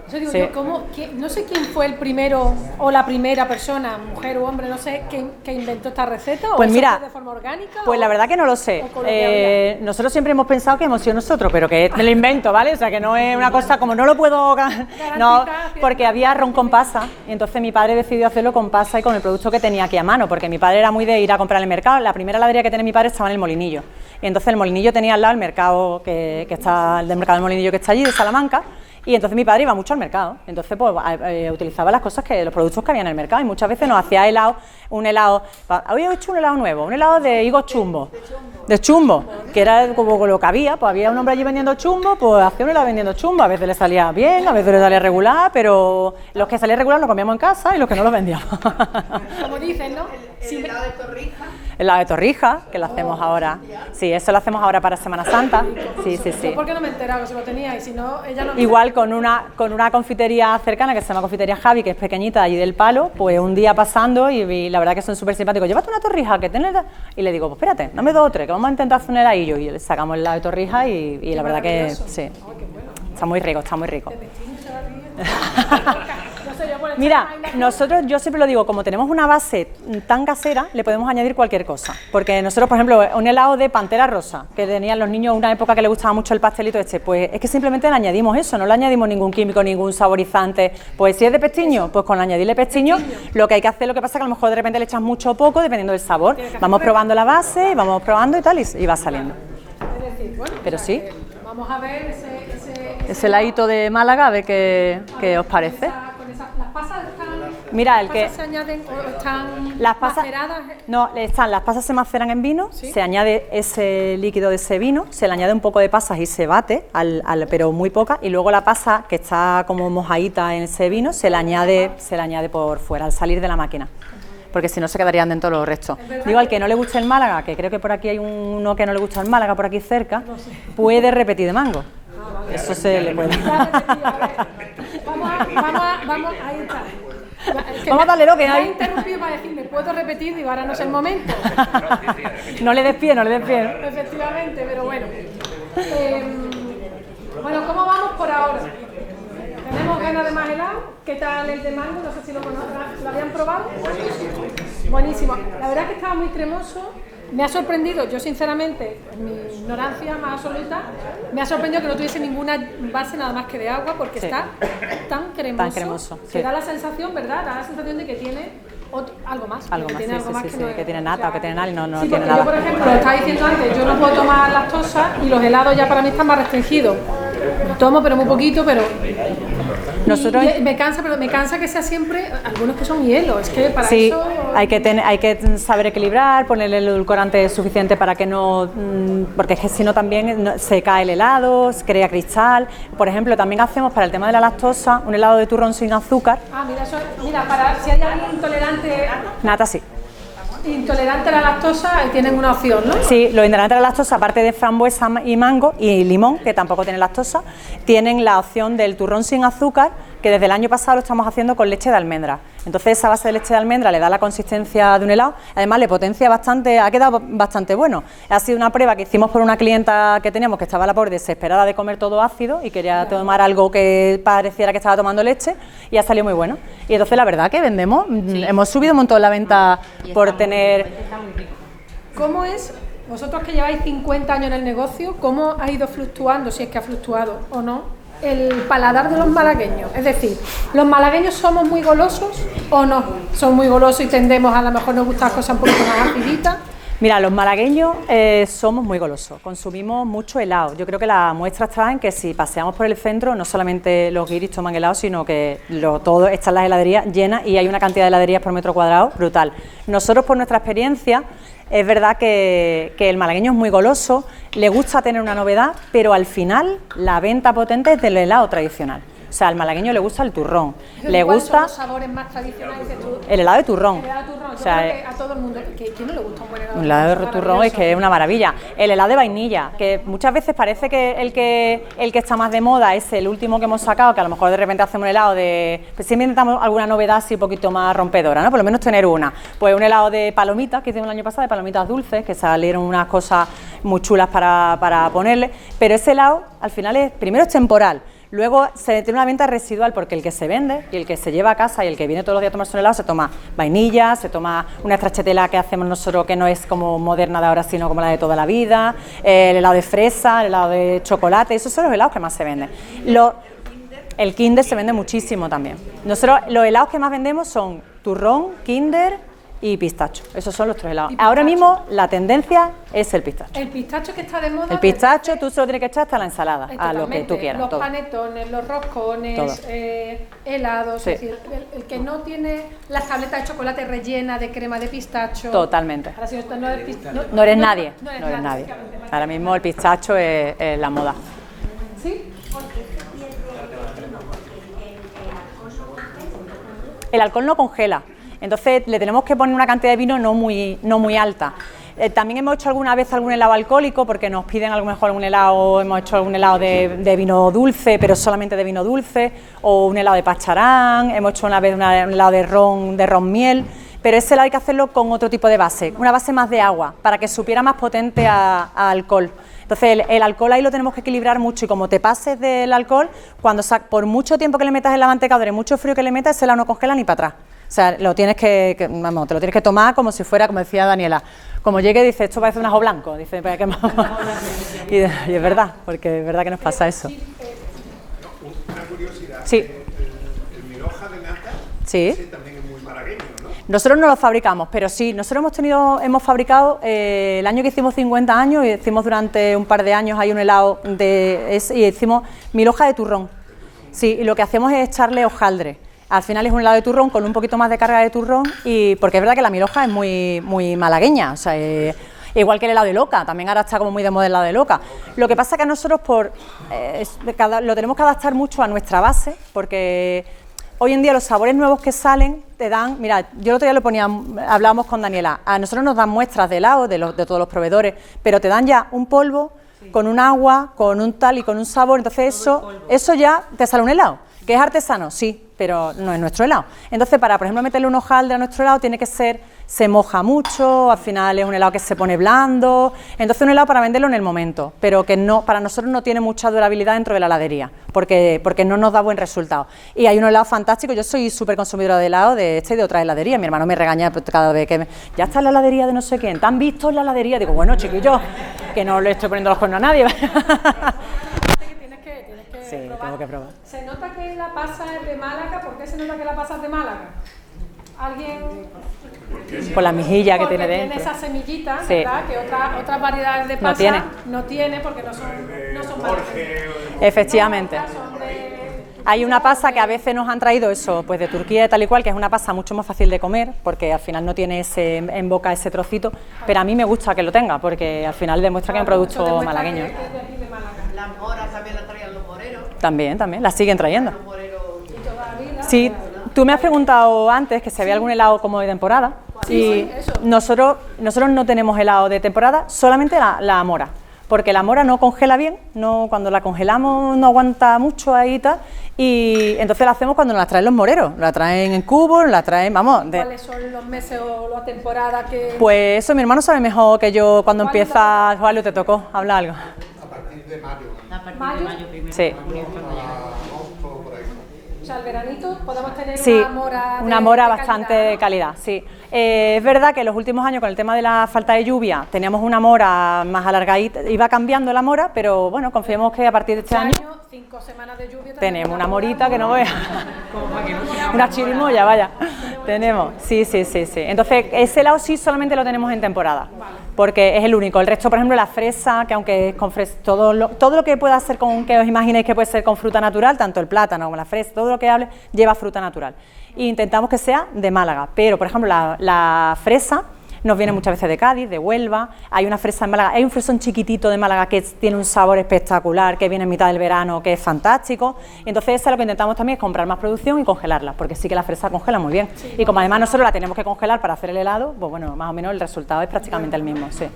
Yo digo, sí. No sé quién fue el primero o la primera persona, mujer o hombre, no sé, que inventó esta receta. Pues ¿o mira, de forma orgánica? Pues la verdad que no lo sé. Nosotros siempre hemos pensado que hemos sido nosotros, pero que me lo invento, ¿vale? O sea, que no es una cosa como no lo puedo. No, porque había ron con pasa y entonces mi padre decidió hacerlo con pasa y con el producto que tenía aquí a mano, porque mi padre era muy de ir a comprar en el mercado. La primera heladería que tenía mi padre estaba en el Molinillo. Y entonces el Molinillo tenía al lado el mercado que está, el del mercado del Molinillo que está allí, de Salamanca. Y entonces mi padre iba mucho al mercado, entonces pues utilizaba los productos que había en el mercado y muchas veces nos hacía un helado, había hecho un helado nuevo, un helado de higos chumbo, de chumbo, que era como lo que había, pues había un hombre allí vendiendo chumbo, pues hacía un helado vendiendo chumbo, a veces le salía bien, a veces le salía regular, pero los que salían regular los comíamos en casa y los que no los vendíamos. Como dicen, ¿no? El helado de Torrija. El helado de Torrija, que lo hacemos ahora. Sí, eso lo hacemos ahora para Semana Santa. Sí. ¿Por qué no me he enterado que se lo tenía? Y si no, ella no. Igual con una confitería cercana que se llama Confitería Javi, que es pequeñita allí del Palo, pues un día pasando y la verdad que son súper simpáticos. Llévate una torrija que tenés. Y le digo, pues espérate, dame 2 o 3, que vamos a intentar hacer un heladillo. Y le sacamos el helado de torrija y la verdad que sí. Ay, qué bueno. Está muy rico. Mira, nosotros, yo siempre lo digo, como tenemos una base tan casera, le podemos añadir cualquier cosa. Porque nosotros, por ejemplo, un helado de pantera rosa, que tenían los niños una época que les gustaba mucho el pastelito pues es que simplemente le añadimos eso, no le añadimos ningún químico, ningún saborizante. Pues si es de pestiño, pues con añadirle pestiño, lo que hay que hacer, lo que pasa es que a lo mejor de repente le echas mucho o poco, dependiendo del sabor. Vamos probando la base, vamos probando y tal, y va saliendo. Es decir, bueno, pero sí. Vamos a ver ese heladito de Málaga, a ver qué os parece. Las pasas están. Mira, ¿Las pasas se añaden o están maceradas? No, las pasas se maceran en vino, ¿sí? Se añade ese líquido de ese vino, se le añade un poco de pasas y se bate, pero muy poca, y luego la pasa, que está como mojadita en ese vino, se le añade por fuera, al salir de la máquina. Porque si no se quedarían dentro los restos. Digo, al que no le guste el Málaga, que creo que por aquí hay uno que no le gusta el Málaga, por aquí cerca, puede repetir de mango. Eso se le puede. Vamos, ahí está. Vamos a darle lo que hay. Me ha interrumpido para decirme, ¿puedo repetir? Digo, ahora no es el momento. No le des pie. Efectivamente, pero bueno. Bueno, ¿cómo vamos por ahora? ¿Tenemos ganas de más helado? ¿Qué tal el de mango? No sé si lo habían probado. Buenísimo. La verdad es que estaba muy cremoso. Me ha sorprendido, yo sinceramente, en mi ignorancia más absoluta, me ha sorprendido que no tuviese ninguna base nada más que de agua, porque sí. Está tan cremoso, que da la sensación, ¿verdad? Da la sensación de que tiene algo más. Que tiene nata o que tiene nada y no sí, tiene nada. Yo, por ejemplo, lo estaba diciendo antes, yo no puedo tomar lactosa y los helados ya para mí están más restringidos. Tomo, pero muy poquito, pero... me cansa que sea siempre algunos que son hielo, es que para eso... hay que saber equilibrar, ponerle el edulcorante suficiente para que no... porque es que si no también se cae el helado, se crea cristal. Por ejemplo, también hacemos para el tema de la lactosa un helado de turrón sin azúcar. Para si hay alguien intolerante... Nata sí. Intolerante a la lactosa, tienen una opción, ¿no? Sí, los intolerantes a la lactosa, aparte de frambuesa y mango y limón, que tampoco tienen lactosa, tienen la opción del turrón sin azúcar, que desde el año pasado lo estamos haciendo con leche de almendra. Entonces esa base de leche de almendra le da la consistencia de un helado, además le potencia bastante, ha quedado bastante bueno. Ha sido una prueba que hicimos por una clienta que teníamos que estaba a la por desesperada de comer todo ácido y quería tomar algo que pareciera que estaba tomando leche y ha salido muy bueno. Y entonces la verdad que vendemos, hemos subido un montón la venta por tener... ¿Cómo es, vosotros que lleváis 50 años en el negocio, cómo ha ido fluctuando, si es que ha fluctuado o no, el paladar de los malagueños? Es decir, ¿los malagueños somos muy golosos o no? Son muy golosos y tendemos, a lo mejor nos gustan cosas un poquito más aciditas. Mira, los malagueños somos muy golosos, consumimos mucho helado. Yo creo que la muestra está en que si paseamos por el centro, no solamente los guiris toman helado, sino que todo están las heladerías llenas y hay una cantidad de heladerías por metro cuadrado brutal. Nosotros, por nuestra experiencia, es verdad que el malagueño es muy goloso, le gusta tener una novedad, pero al final la venta potente es del helado tradicional. O sea, al malagueño le gusta el turrón, le gusta... ¿Cuáles son los sabores más tradicionales de tu... El helado de turrón. El helado de turrón. Yo o sea, creo que a todo el mundo, ¿quién no le gusta un buen helado? Un helado de turrón es que es una maravilla. El helado de vainilla, que muchas veces parece que el que está más de moda es el último que hemos sacado, que a lo mejor de repente hacemos un helado de... Pues siempre intentamos alguna novedad así un poquito más rompedora, ¿no? Por lo menos tener una. Pues un helado de palomitas, que hicimos el año pasado, de palomitas dulces, que salieron unas cosas muy chulas para ponerle, pero ese helado al final primero es temporal. Luego se tiene una venta residual porque el que se vende y el que se lleva a casa y el que viene todos los días a tomarse un helado se toma vainilla, se toma una stracciatella que hacemos nosotros que no es como moderna de ahora sino como la de toda la vida, el helado de fresa, el helado de chocolate, esos son los helados que más se venden. El Kinder se vende muchísimo también. Nosotros los helados que más vendemos son turrón, Kinder y pistacho. Esos son los tres helados. Ahora mismo la tendencia es el pistacho. El pistacho que está de moda. El pistacho tú solo tienes que echar hasta la ensalada, a lo que tú quieras. Los todo. panetones, los roscones, helados, Sí. es decir, el que no tiene las tabletas de chocolate rellena de crema de pistacho. Totalmente. Ahora, si no eres No eres nadie. No eres nadie. básicamente. Ahora mismo el pistacho es la moda. ¿Sí? El alcohol no congela, entonces le tenemos que poner una cantidad de vino no muy alta. También hemos hecho alguna vez algún helado alcohólico porque nos piden a lo mejor algún helado, hemos hecho algún helado de vino dulce, pero solamente de vino dulce, o un helado de pacharán, hemos hecho una vez un helado de ron miel, pero ese helado hay que hacerlo con otro tipo de base, una base más de agua, para que supiera más potente a alcohol. Entonces el alcohol ahí lo tenemos que equilibrar mucho y como te pases del alcohol, por mucho tiempo que le metas en la mantecadora y mucho frío que le metas, ese helado no congela ni para atrás. O sea, te lo tienes que tomar como si fuera, como decía Daniela, como llegue dice, esto parece un ajo blanco, dice, ¿para qué más? Y es verdad, porque es verdad que nos pasa eso. Una curiosidad, sí. El Miloja de nata, sí. Ese también es muy malagueño, ¿no? Nosotros no lo fabricamos, pero sí, nosotros hemos fabricado, el año que hicimos 50 años, y hicimos durante un par de años hay un helado y hicimos Miloja de turrón. Sí, y lo que hacemos es echarle hojaldre. Al final es un helado de turrón con un poquito más de carga de turrón, porque es verdad que la Miloja es muy malagueña, o sea, igual que el helado de loca, también ahora está como muy de moda el helado de loca. Lo que pasa es que a nosotros lo tenemos que adaptar mucho a nuestra base, porque hoy en día los sabores nuevos que salen te dan, mira, yo el otro día hablábamos con Daniela, a nosotros nos dan muestras de helado de todos los proveedores, pero te dan ya un polvo con un agua, con un tal y con un sabor, entonces eso ya te sale un helado. ¿Que es artesano? Sí, pero no es nuestro helado. Entonces, por ejemplo, meterle un hojaldre a nuestro helado tiene que ser, se moja mucho, al final es un helado que se pone blando, entonces un helado para venderlo en el momento, pero que no, para nosotros no tiene mucha durabilidad dentro de la heladería, porque no nos da buen resultado. Y hay un helado fantástico, yo soy súper consumidora de helado de este y de otras heladerías, mi hermano me regaña cada vez que ya está en la heladería de no sé quién, ¿te han visto en la heladería? Digo, bueno, chiquillos, que no le estoy poniendo los cuernos a nadie. Sí, tengo que probar. ¿Se nota que la pasa es de Málaga? ¿Por qué se nota que la pasa es de Málaga? ¿Alguien? Por la mejilla que tiene dentro. Tiene esa semillita, sí. ¿verdad? Que otras variedades de pasa no tiene porque no son malagueñas. Efectivamente. Hay una pasa que a veces nos han traído eso, pues de Turquía y tal y cual, que es una pasa mucho más fácil de comer, porque al final no tiene en boca ese trocito, pero a mí me gusta que lo tenga, porque al final demuestra que es un producto malagueño. Las moras también las traían los moreros. También, las siguen trayendo. Los moreros. Sí, tú me has preguntado antes que si había algún helado como de temporada, y nosotros no tenemos helado de temporada, solamente la mora. Porque la mora no congela bien, cuando la congelamos no aguanta mucho ahí y tal, Y entonces la hacemos cuando nos las traen los moreros, la traen en cubos, nos la traen, vamos... ¿Cuáles son los meses o la temporada que...? Pues eso mi hermano sabe mejor que yo cuando empieza... Juan, te tocó, habla algo. A partir de mayo. A partir de mayo primero. Sí. Agosto, por ahí. O sea, el veranito podemos tener Sí, una mora una de bastante calidad, ¿no? de calidad, sí. Es verdad que en los últimos años con el tema de la falta de lluvia teníamos una mora más alargadita, iba cambiando la mora, pero bueno, confiemos que a partir de este año 5 semanas de lluvia. tenemos una morita que no veas. Una chirimoya, vaya. Tenemos, sí. Entonces, ese helado sí solamente lo tenemos en temporada, porque es el único. El resto, por ejemplo, la fresa, que aunque es con fresa, todo lo que pueda hacer con, que os imaginéis que puede ser con fruta natural, tanto el plátano como la fresa, todo lo que hable, lleva fruta natural. E intentamos que sea de Málaga, pero, por ejemplo, la fresa nos viene muchas veces de Cádiz, de Huelva. Hay una fresa en Málaga, hay un fresón chiquitito de Málaga que tiene un sabor espectacular, que viene en mitad del verano, que es fantástico. Entonces eso lo que intentamos también es comprar más producción y congelarla, porque sí que la fresa congela muy bien. Y como además nosotros la tenemos que congelar para hacer el helado, pues bueno, más o menos el resultado es prácticamente el mismo, sí.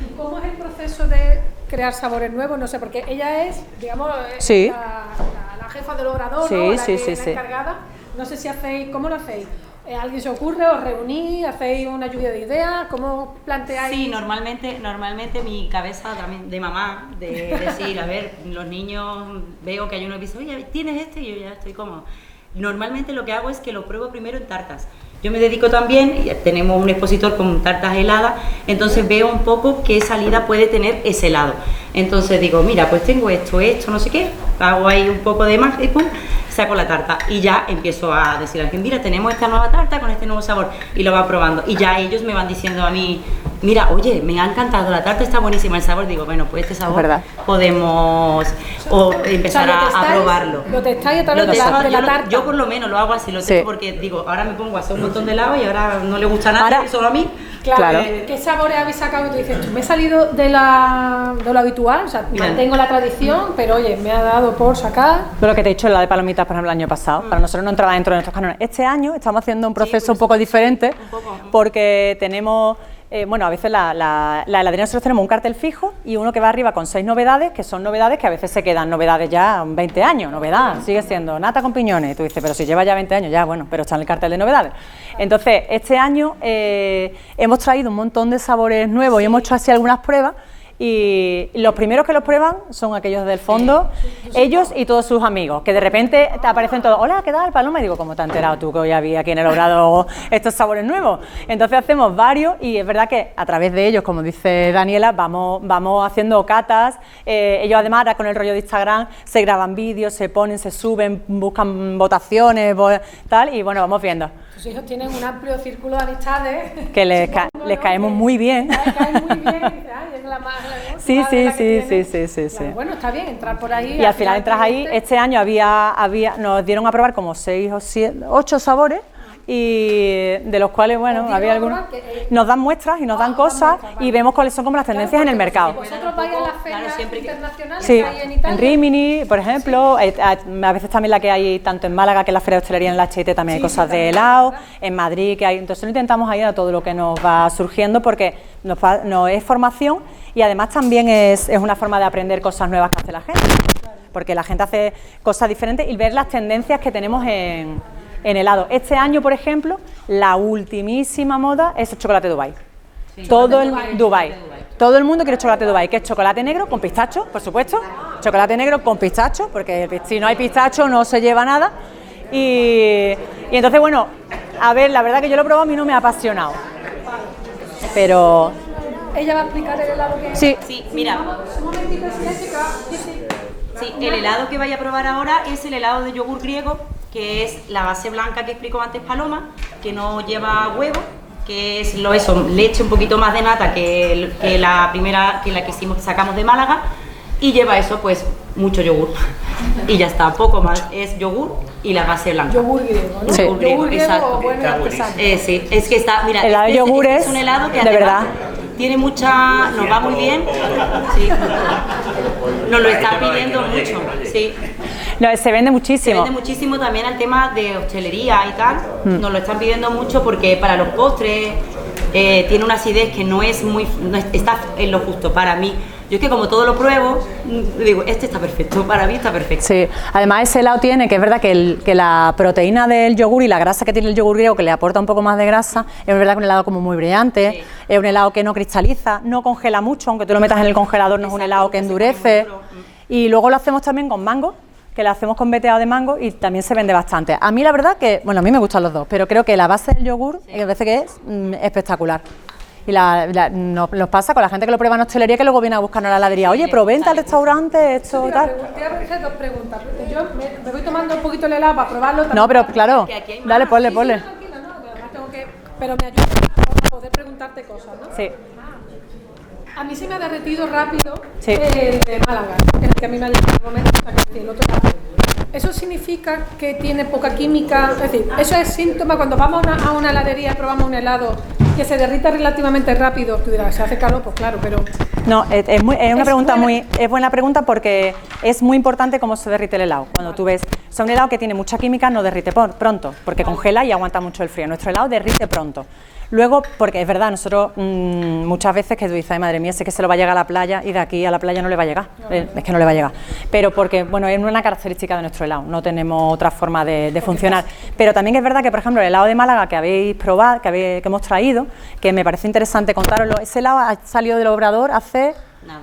¿Y cómo es el proceso de crear sabores nuevos? No sé, porque ella es, digamos, Sí. la jefa del obrador, Sí, ¿no? La sí, que- sí, la sí. encargada. No sé si hacéis, ¿cómo lo hacéis? ¿Alguien se ocurre, os reunís, hacéis una lluvia de ideas? ¿Cómo planteáis? Sí, normalmente mi cabeza también de mamá, de decir, a ver, los niños, veo que hay uno que dice, oye, ¿tienes este? Y yo ya estoy como... Normalmente lo que hago es que lo pruebo primero en tartas. Yo me dedico también, y tenemos un expositor con tartas heladas, entonces veo un poco qué salida puede tener ese helado. Entonces digo, mira, pues tengo esto, no sé qué, hago ahí un poco de más y pum, saco la tarta y ya empiezo a decir a alguien, mira, tenemos esta nueva tarta con este nuevo sabor y lo va probando y ya ellos me van diciendo a mí, mira, oye, me ha encantado, la tarta está buenísima, el sabor, digo, bueno, pues este sabor verdad. podemos empezar a probarlo. Lo testáis a través Lo de testo, la yo, tarta. yo por lo menos lo hago así, lo Sí. testo porque digo, ahora me pongo a hacer un montón de helado y ahora no le gusta nada, Ahora- solo a mí. Claro. ¿Qué sabores habéis sacado? Y tú dices, me he salido de lo habitual, o sea, Mira. mantengo la tradición, pero oye, me ha dado por sacar. Lo que te he dicho, la de palomitas, por ejemplo, el año pasado, para nosotros no entraba dentro de nuestros cánones. Este año estamos haciendo un proceso un poco diferente, porque tenemos, bueno, a veces la heladería nosotros tenemos un cartel fijo y uno que va arriba con 6 novedades, que son novedades que a veces se quedan novedades ya 20 años, novedad, sigue siendo nata con piñones, y tú dices, pero si lleva ya 20 años, ya, bueno, pero está en el cartel de novedades. Entonces, este año hemos traído un montón de sabores nuevos y hemos hecho así algunas pruebas. Y los primeros que los prueban son aquellos del fondo, ellos y todos sus amigos, que de repente te aparecen todos, hola, ¿qué tal, Paloma? Y digo, ¿cómo te has enterado tú que hoy había aquí en el Obrado estos sabores nuevos? Entonces hacemos varios y es verdad que a través de ellos, como dice Daniela, vamos haciendo catas. Ellos además ahora con el rollo de Instagram se graban vídeos, se ponen, se suben, buscan votaciones, tal, y bueno, vamos viendo. Tus hijos tienen un amplio círculo de amistades. Que les caemos muy bien. Caen muy bien. Ay, es la más, Sí, madre sí, la que sí, tiene. sí, sí, sí, Claro, sí. bueno, está bien, entrar por ahí. Y al final entras ahí, este año nos dieron a probar como 6 o 7, 8 sabores y de los cuales, bueno, Os había dieron a algunos, probar nos dan muestras y nos dan cosas y vemos cuáles son como las tendencias en el mercado. Vosotros vais a las ferias Claro, siempre que- internacionales Sí, que hay en Italia. en Rimini, por ejemplo, a veces también la que hay tanto en Málaga, que es la Feria de Hostelería en la HIT, también hay cosas de helado, en Madrid, que hay, entonces lo intentamos ir a todo lo que nos va surgiendo porque nos es formación y además también es una forma de aprender cosas nuevas que hace la gente, porque la gente hace cosas diferentes y ver las tendencias que tenemos en helado. Este año, por ejemplo, la ultimísima moda es el chocolate Dubai. Todo el Dubai. Todo el mundo quiere chocolate Dubai, que es chocolate negro con pistacho, por supuesto. Chocolate negro con pistacho, porque si no hay pistacho no se lleva nada. Y entonces, bueno, a ver, la verdad que yo lo he probado, a mí no me ha apasionado. Pero Ella va a explicar el helado que es. sí, Sí, mira, Un momentito de silencio que va. sí, el helado que vaya a probar ahora es el helado de yogur griego, que es la base blanca que explicó antes Paloma, que no lleva huevo, que es leche un poquito más de nata que la primera, que la que sacamos de Málaga, y lleva eso, pues, mucho yogur. Y ya está, poco más, es yogur y la base blanca. Yogur griego, ¿no? Sí. Yogur griego, exacto. bueno y artesano. Sí, es que está, mira, Helado de yogur es es un helado que de además verdad. tiene mucha, nos va muy bien, sí. Nos lo están pidiendo mucho, sí. no, se vende Se muchísimo. vende muchísimo también al tema de hostelería y tal, nos lo están pidiendo mucho porque para los postres tiene una acidez que no está en lo justo para mí. Yo es que como todo lo pruebo, digo, este está perfecto, para mí está perfecto. Sí, además ese helado tiene, que es verdad que la proteína del yogur y la grasa que tiene el yogur griego, que le aporta un poco más de grasa, es verdad que un helado como muy brillante, sí. Es un helado que no cristaliza, no congela mucho, aunque tú lo metas en el congelador, no es un helado que endurece. Y luego lo hacemos también con mango, que lo hacemos con veteado de mango y también se vende bastante. A mí la verdad que, bueno, a mí me gustan los dos, pero creo que la base del yogur, sí, me parece que es espectacular. Y nos pasa con la gente que lo prueba en hostelería, que luego viene a buscarnos a la heladería. Oye, pero vente al restaurante, esto, tal. Te voy a hacer dos preguntas. Yo me voy tomando un poquito el helado para probarlo. No, pero claro, dale, ponle. Sí, tranquila, no, además tengo que... Pero me ayuda a poder preguntarte cosas, ¿no? Sí. A mí se me ha derretido rápido, sí, el de Málaga, que es el que a mí me ha llegado el momento, que el otro rápido. ¿Eso significa que tiene poca química? Es decir, ¿eso es síntoma cuando vamos a una heladería y probamos un helado que se derrita relativamente rápido? Tú dirás, ¿se hace calor? Pues claro, pero... No, es una pregunta es buena pregunta porque es muy importante cómo se derrite el helado. Cuando tú ves, o sea, un helado que tiene mucha química no derrite pronto, porque congela y aguanta mucho el frío. Nuestro helado derrite pronto. Luego, porque es verdad, nosotros muchas veces que tú dices, ay, madre mía, sé que se lo va a llegar a la playa y de aquí a la playa no le va a llegar, es que no le va a llegar, pero porque, bueno, es una característica de nuestro helado, no tenemos otra forma de funcionar, pero también es verdad que, por ejemplo, el helado de Málaga que habéis probado, que hemos traído, que me parece interesante contároslo, ese helado ha salido del obrador hace... Nada,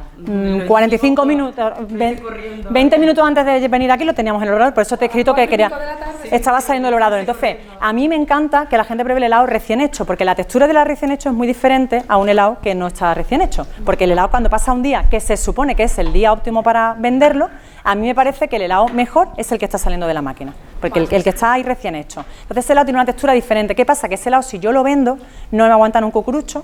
45 minutos, 20 minutos antes de venir aquí lo teníamos en el obrador, por eso te he escrito que quería, estaba saliendo del obrador. Entonces, a mí me encanta que la gente pruebe el helado recién hecho, porque la textura del helado recién hecho es muy diferente a un helado que no está recién hecho, porque el helado cuando pasa un día, que se supone que es el día óptimo para venderlo, a mí me parece que el helado mejor es el que está saliendo de la máquina, porque el que está ahí recién hecho. Entonces ese helado tiene una textura diferente. ¿Qué pasa? Que ese helado, si yo lo vendo, no me aguantan un cucurucho,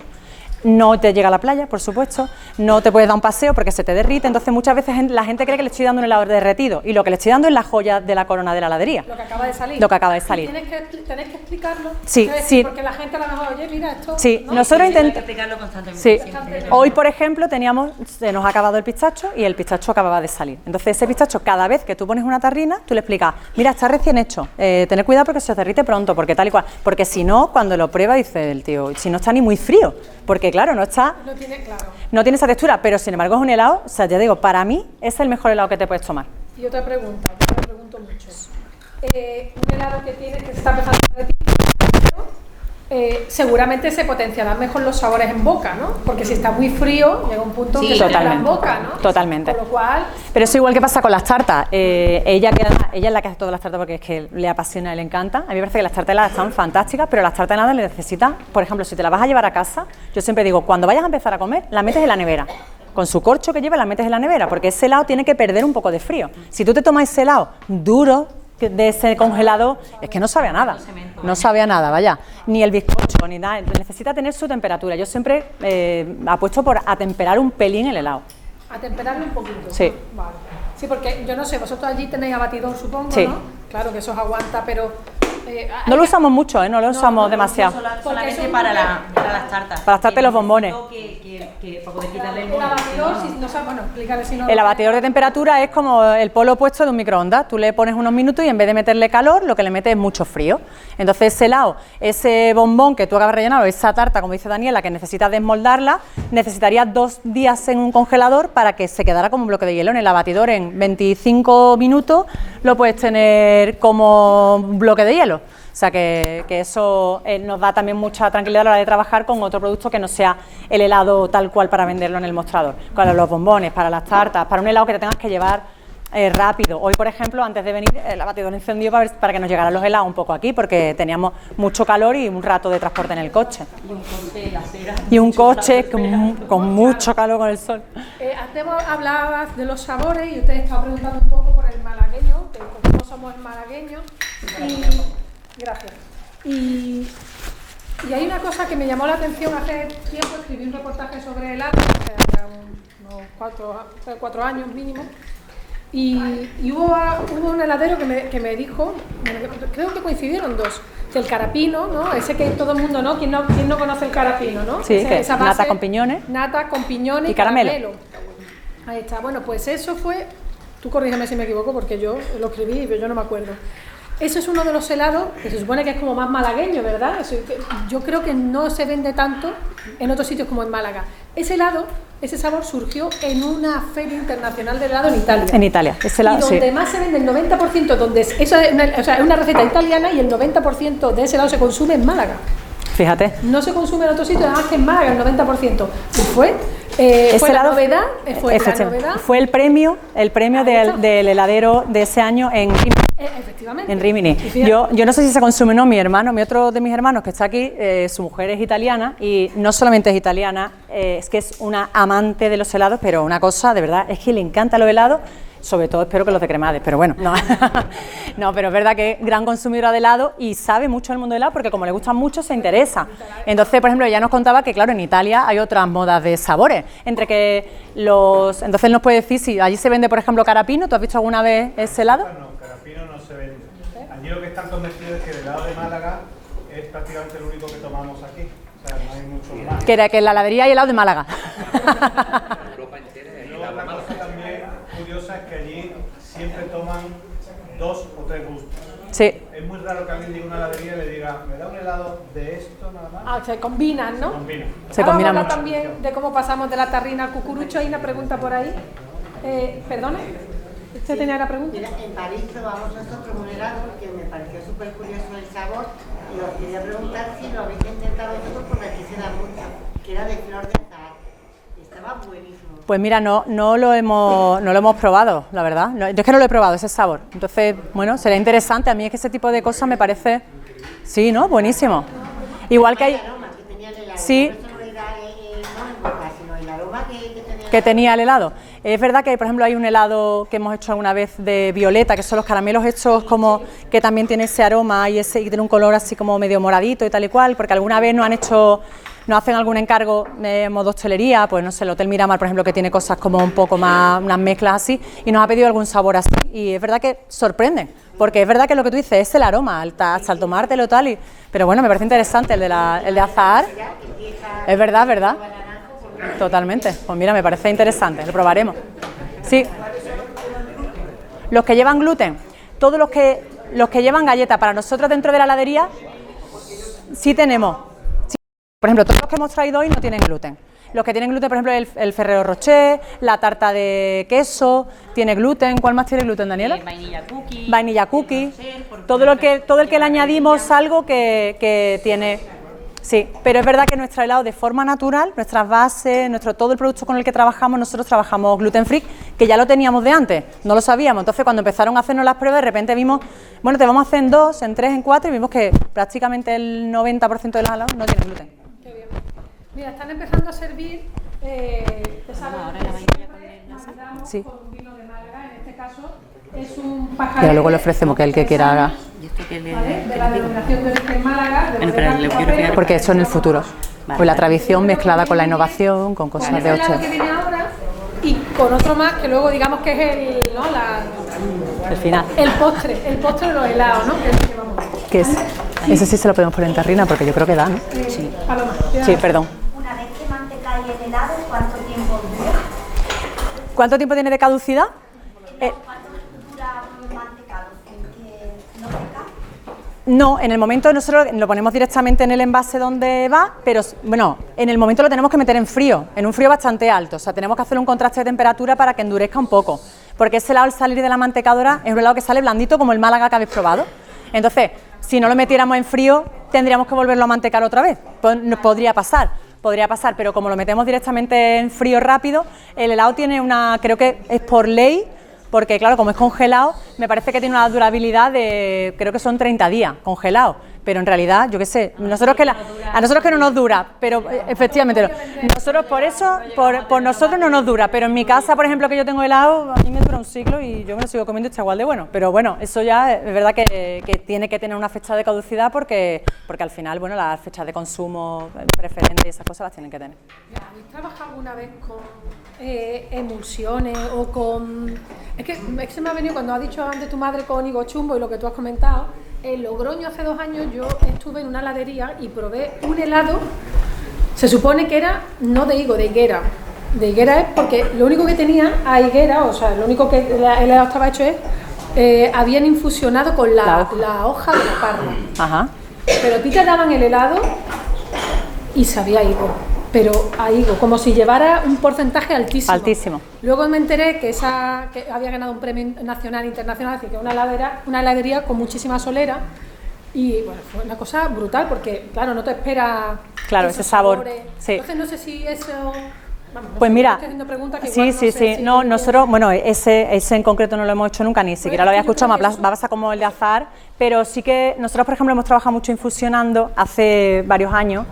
no te llega a la playa, por supuesto, no te puedes dar un paseo porque se te derrite, entonces muchas veces la gente cree que le estoy dando un helado derretido y lo que le estoy dando es la joya de la corona de la heladería. Lo que acaba de salir. Lo que acaba de salir. ¿Tenéis que explicarlo? Sí, sí. Porque la gente a lo mejor, oye, mira esto... Sí, ¿no? nosotros intentamos... explicarlo constantemente. Sí. Siempre. Hoy, por ejemplo, se nos ha acabado el pistacho y el pistacho acababa de salir. Entonces ese pistacho, cada vez que tú pones una tarrina, tú le explicas, mira, está recién hecho, tened cuidado porque se os derrite pronto, porque tal y cual. Porque si no, cuando lo prueba, dice el tío, si no está ni muy frío, porque claro, no está... No tiene esa textura, pero sin embargo es un helado, o sea, ya digo, para mí es el mejor helado que te puedes tomar. Y otra pregunta, yo me pregunto mucho. Un helado que se está empezando a derretir, seguramente se potenciarán mejor los sabores en boca, ¿no? Porque si está muy frío, llega un punto que se queda en boca, ¿no? Totalmente. Con lo cual... Pero eso igual que pasa con las tartas. Ella es la que hace todas las tartas porque es que le apasiona y le encanta. A mí me parece que las tartas heladas están fantásticas, pero las tartas heladas le necesitan, por ejemplo, si te las vas a llevar a casa, yo siempre digo, cuando vayas a empezar a comer, la metes en la nevera. Con su corcho que lleva, la metes en la nevera, porque ese helado tiene que perder un poco de frío. Si tú te tomas ese helado duro, de ese congelado, es que no sabe a nada, no sabe a nada, vaya, ni el bizcocho, ni nada, necesita tener su temperatura. Yo siempre apuesto por atemperar un pelín el helado. Atemperarlo un poquito. Sí. Vale. Sí, porque yo no sé, vosotros allí tenéis abatidor, supongo, sí, ¿no? Claro que eso os aguanta, pero... no lo usamos mucho, no lo usamos demasiado. Solamente para las tartas. Para las tartas y los bombones. Para poder quitarle el abatidor, bueno, explícale si no... El abatidor de temperatura es como el polo opuesto de un microondas. Tú le pones unos minutos y en vez de meterle calor, lo que le metes es mucho frío. Entonces ese helado, ese bombón que tú acabas de rellenar, o esa tarta, como dice Daniela, que necesitas desmoldarla, necesitarías 2 días en un congelador para que se quedara como un bloque de hielo. En el abatidor, en 25 minutos, lo puedes tener como un bloque de hielo. O sea que eso nos da también mucha tranquilidad a la hora de trabajar con otro producto que no sea el helado tal cual para venderlo en el mostrador. Para los bombones, para las tartas, para un helado que te tengas que llevar rápido. Hoy, por ejemplo, antes de venir, el abatidor encendió para que nos llegaran los helados un poco aquí, porque teníamos mucho calor y un rato de transporte en el coche. Y un coche con mucho calor con el sol. Antes hablabas de los sabores y usted estaba preguntando un poco por el malagueño, que cómo somos el malagueño. Gracias. Y hay una cosa que me llamó la atención hace tiempo, escribí un reportaje sobre helado, hace unos 4 años mínimo, y hubo un heladero que me dijo, creo que coincidieron dos, el carapino, ¿no? Ese que todo el mundo, ¿no? ¿Quién no conoce el carapino, no? Sí, esa base, nata con piñones y caramelo. Ahí está, bueno, pues eso fue, tú corrígeme si me equivoco porque yo lo escribí pero yo no me acuerdo. Eso es uno de los helados que se supone que es como más malagueño, ¿verdad? Yo creo que no se vende tanto en otros sitios como en Málaga. Ese helado ese sabor surgió en una feria internacional de helado en Italia. En Italia, ese helado, y donde sí. más se vende el 90%, donde eso es una receta italiana y el 90% de ese helado se consume en Málaga. Fíjate. No se consume en otro sitio, nada más que en Málaga el 90%. Y fue la novedad, fue el premio del heladero de ese año en efectivamente. En Rimini. Yo no sé si se consume o no, otro de mis hermanos que está aquí, su mujer es italiana y no solamente es italiana, es que es una amante de los helados, pero una cosa, de verdad, es que le encanta los helados, sobre todo espero que los de Cremades, pero bueno, no, no, pero es verdad que es gran consumidora de helado y sabe mucho del mundo del helado porque como le gustan mucho se interesa. Entonces, por ejemplo, ella nos contaba que claro, en Italia hay otras modas de sabores, entonces él nos puede decir si allí se vende, por ejemplo, carapino. ¿Tú has visto alguna vez ese helado? No, carapino no se vende. Allí lo que están convencidos es que el helado de Málaga es prácticamente el único que tomamos aquí. O sea, no hay mucho más. Que en la heladería hay helado de Málaga. Otra cosa también curiosa es que allí siempre toman 2 o 3 gustos. Sí. Es muy raro que alguien llegue a una heladería y le diga, ¿me da un helado de esto nada más? Se combinan, ¿no? Se Ahora combina vamos a hablar mucho. también de cómo pasamos de la tarrina al cucurucho. Hay una pregunta por ahí. ¿Perdone? ¿Usted tenía la pregunta? Mira, en París probamos nosotros un helado que me pareció súper curioso el sabor y os quería preguntar si lo habéis intentado vosotros porque aquí se da mucho, que era de flor de azahar. Estaba buenísimo. Pues mira, no lo hemos probado, la verdad. Yo es que no lo he probado, ese sabor. Entonces, bueno, sería interesante. A mí es que ese tipo de cosas me parece... Sí, ¿no? Buenísimo. Igual que hay... El aroma que tenía el helado, Sí. no solo era no en boca, sino el aroma que Que tenía el helado. Es verdad que, por ejemplo, hay un helado que hemos hecho alguna vez de violeta, que son los caramelos hechos como que también tiene ese aroma y tiene un color así como medio moradito y tal y cual, porque alguna vez nos hacen algún encargo de modo hostelería, pues no sé, el Hotel Miramar, por ejemplo, que tiene cosas como un poco más, unas mezclas así, y nos ha pedido algún sabor así, y es verdad que sorprende, porque es verdad que lo que tú dices es el aroma, hasta al tomártelo y tal, pero bueno, me parece interesante el de azahar, es verdad, totalmente, pues mira, me parece interesante, lo probaremos. Sí, los que llevan gluten, todos los que llevan galleta, para nosotros dentro de la heladería, sí tenemos. Por ejemplo, todos los que hemos traído hoy no tienen gluten. Los que tienen gluten, por ejemplo, el Ferrero Rocher, la tarta de queso, tiene gluten. ¿Cuál más tiene gluten, Daniela? Vainilla cookie. Todo el que le añadimos algo que tiene... Sí, pero es verdad que nuestro helado de forma natural, nuestras bases, todo el producto con el que trabajamos, nosotros trabajamos gluten free, que ya lo teníamos de antes, no lo sabíamos. Entonces, cuando empezaron a hacernos las pruebas, de repente vimos, bueno, te vamos a hacer en 2, en 3, en 4, y vimos que prácticamente el 90% de los helados no tienen gluten. Qué bien. Mira, están empezando a servir ahora la vainilla Sí. con vino de Málaga, en este caso es un pajarete. Pero luego le ofrecemos que el que quiera haga. ¿Vale? De la denominación de origen Málaga, Porque eso en el futuro. Pues la tradición mezclada con la innovación, con cosas de helado que hostia. viene ahora y con otro más que luego digamos que es El final. el postre de los helados, ¿no? Que es lo que vamos a ver. ¿Qué es? Ese sí se lo podemos poner en terrina porque yo creo que da, ¿no? Sí. Paloma, Sí, perdón. Una vez que mantecáis el helado, ¿cuánto tiempo dura? ¿Cuánto tiempo tiene de caducidad? ¿Cuánto dura un mantecado sin que no seca? No, en el momento nosotros lo ponemos directamente en el envase donde va, pero bueno, en el momento lo tenemos que meter en frío, en un frío bastante alto, o sea, tenemos que hacer un contraste de temperatura para que endurezca un poco, porque ese helado al salir de la mantecadora es un helado que sale blandito como el Málaga que habéis probado. Entonces, si no lo metiéramos en frío, tendríamos que volverlo a mantecar otra vez, podría pasar, pero como lo metemos directamente en frío rápido, el helado tiene creo que es por ley, porque claro, como es congelado, me parece que tiene una durabilidad de, creo que son 30 días congelado, pero en realidad, yo qué sé, a nosotros que no nos dura, pero efectivamente, nosotros por eso, por nosotros no nos dura, pero en mi casa, por ejemplo, que yo tengo helado, a mí me dura un siglo y yo me lo sigo comiendo y está igual de bueno, pero bueno, eso ya es verdad que tiene que tener una fecha de caducidad porque al final, bueno, las fechas de consumo preferentes y esas cosas las tienen que tener. ¿Habéis trabajado alguna vez con emulsiones o con...? Es que se me ha venido cuando has dicho antes tu madre con higo chumbo y lo que tú has comentado. En Logroño hace 2 años yo estuve en una heladería y probé un helado, se supone que era no de higo, de higuera. De higuera es porque lo único que tenía a higuera, o sea, lo único que el helado estaba hecho es, habían infusionado con la hoja de la parra. Ajá. Pero a ti te daban el helado y sabía higo. pero ahí, como si llevara un porcentaje altísimo. Altísimo. Luego me enteré que había ganado un premio nacional e internacional, así que una heladería con muchísima solera, y bueno, fue una cosa brutal, porque claro, no te espera ese sabor. Sí. Entonces no sé si eso... Vamos, Pues mira, sí, no, nosotros, bueno, ese en concreto no lo hemos hecho nunca, ni siquiera lo había escuchado, me pasa como el de azahar, pero sí que nosotros, por ejemplo, hemos trabajado mucho infusionando hace varios años.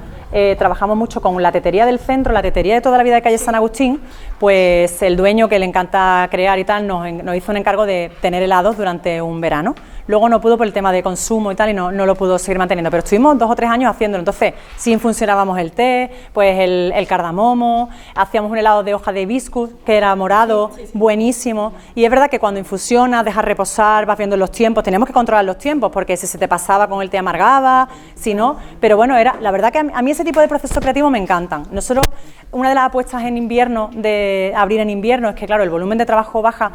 Trabajamos mucho con la tetería del centro, la tetería de toda la vida de calle San Agustín, pues el dueño, que le encanta crear y tal, nos hizo un encargo de tener helados durante un verano. Luego no pudo por el tema de consumo y tal, y no lo pudo seguir manteniendo, pero estuvimos 2 o 3 años haciéndolo. Entonces sí infusionábamos el té, pues el cardamomo, hacíamos un helado de hoja de hibiscus que era morado, buenísimo, y es verdad que cuando infusionas, dejas reposar, vas viendo los tiempos, teníamos que controlar los tiempos, porque si se te pasaba con el té amargaba, si no, pero bueno, la verdad que a mí ese tipo de procesos creativos me encantan. Nosotros, una de las apuestas en invierno, de abrir en invierno, es que claro, el volumen de trabajo baja.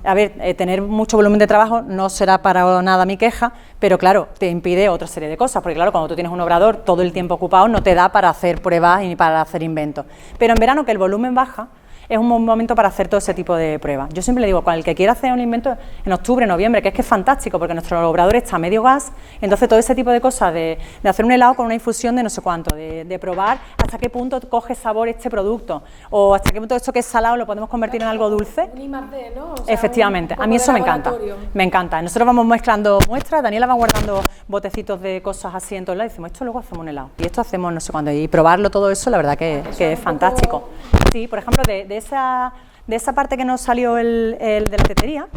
A ver, tener mucho volumen de trabajo no será para nada mi queja, pero claro, te impide otra serie de cosas, porque claro, cuando tú tienes un obrador todo el tiempo ocupado no te da para hacer pruebas y para hacer inventos. Pero en verano, que el volumen baja, es un buen momento para hacer todo ese tipo de pruebas. Yo siempre le digo, el que quiera hacer un invento en octubre, noviembre, que es fantástico, porque nuestro obrador está a medio gas, entonces todo ese tipo de cosas, de hacer un helado con una infusión de no sé cuánto, de probar hasta qué punto coge sabor este producto, o hasta qué punto esto que es salado lo podemos convertir en algo dulce. Un I+D, ¿no? O sea, efectivamente, a mí eso me encanta. Nosotros vamos mezclando muestras, Daniela va guardando botecitos de cosas así en todos lados, y decimos, esto luego hacemos un helado, y esto hacemos no sé cuándo, y probarlo todo eso, la verdad que es fantástico. Sí, por ejemplo, de esa parte que nos salió el de la tetería,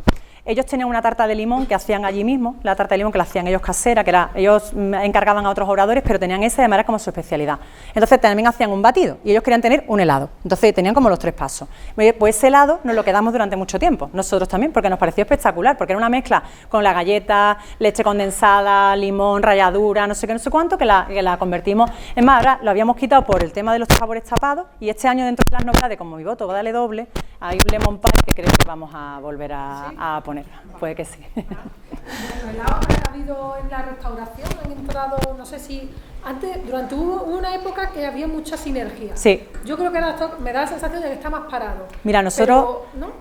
ellos tenían una tarta de limón que hacían allí mismo, la tarta de limón que la hacían ellos casera, que ellos encargaban a otros obradores, pero tenían esa, además era como su especialidad. Entonces también hacían un batido y ellos querían tener un helado, entonces tenían como los 3 pasos. Pues ese helado nos lo quedamos durante mucho tiempo, nosotros también, porque nos pareció espectacular, porque era una mezcla con la galleta, leche condensada, limón, ralladura, no sé qué, no sé cuánto, que la convertimos. Es más, ahora lo habíamos quitado por el tema de los sabores tapados, y este año, dentro de las novedades, como mi voto va a darle doble, hay un lemon pie que creo que vamos a volver a poner. Puede que sí. Los helados que ha habido en la restauración han entrado, no sé si antes, durante una época que había mucha sinergia. Sí. Yo creo que ahora me da la sensación de que está más parado. Mira, nosotros pero, ¿no?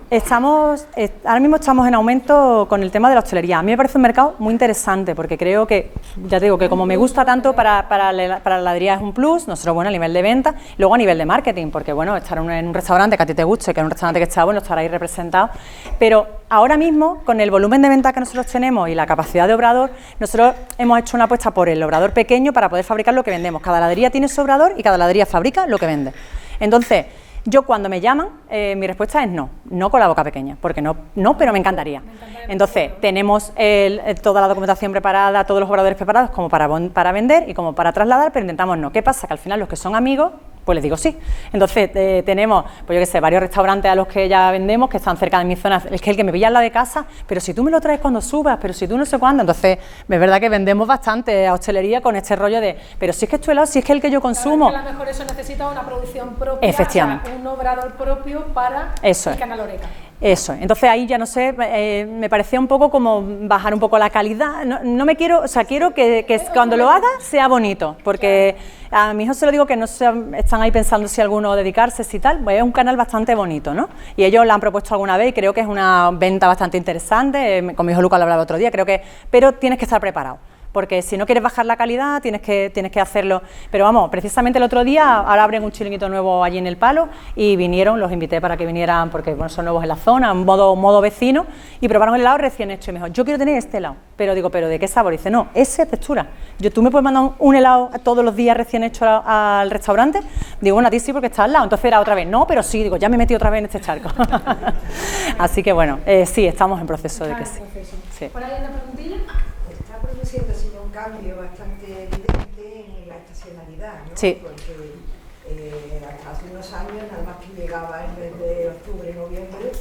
ahora mismo estamos en aumento con el tema de la hostelería. A mí me parece un mercado muy interesante, porque creo que, ya te digo, que como me gusta tanto para la heladería es un plus, nosotros, bueno, a nivel de venta, luego a nivel de marketing, porque bueno, estar en un restaurante que a ti te guste, que es un restaurante que está bueno, estar ahí representado, pero ahora mismo, con el volumen de venta que nosotros tenemos y la capacidad de obrador, nosotros hemos hecho una apuesta por el obrador pequeño para poder fabricar lo que vendemos. Cada heladería tiene su obrador y cada heladería fabrica lo que vende. Entonces, yo cuando me llaman, mi respuesta es no con la boca pequeña, porque no, pero me encantaría. Entonces, tenemos toda la documentación preparada, todos los obradores preparados como para vender y como para trasladar, pero intentamos no. ¿Qué pasa? Que al final los que son amigos, pues les digo sí. Entonces, tenemos, pues yo qué sé, varios restaurantes a los que ya vendemos, que están cerca de mi zona, es que el que me pilla al lado de casa, pero si tú me lo traes cuando subas, pero si tú no sé cuándo, entonces, es verdad que vendemos bastante a hostelería con este rollo de, pero si es que es tu helado, si es que el que yo consumo. Claro, que a lo mejor eso necesita una producción propia, efectivamente. O sea, un obrador propio para eso el canal Oreca. Eso, entonces ahí ya no sé, me parecía un poco como bajar un poco la calidad, no me quiero, o sea, quiero que cuando lo haga sea bonito, porque a mi hijo se lo digo que no están ahí pensando si alguno dedicarse, si tal, pues es un canal bastante bonito, ¿no? Y ellos la han propuesto alguna vez y creo que es una venta bastante interesante, con mi hijo Lucas lo hablaba otro día, creo que, pero tienes que estar preparado. Porque si no quieres bajar la calidad, tienes que hacerlo. Pero vamos, precisamente el otro día, ahora abren un chiringuito nuevo allí en el Palo y vinieron, los invité para que vinieran, porque bueno, son nuevos en la zona, en modo vecino, y probaron el helado recién hecho. Y me dijo, yo quiero tener este helado. Pero digo, ¿pero de qué sabor? Y dice, no, esa textura. Tú me puedes mandar un helado todos los días recién hecho al restaurante. Digo, bueno, a ti sí, porque está al lado. Entonces era otra vez, no, pero sí, digo, ya me metí otra vez en este charco. Así que bueno, sí, estamos en proceso de que sí. ¿Por ahí hay una preguntilla? Está produciéndose un cambio bastante evidente en la estacionalidad, ¿no? Sí. Porque hasta hace unos años, nada más que llegaba en mes de octubre, noviembre,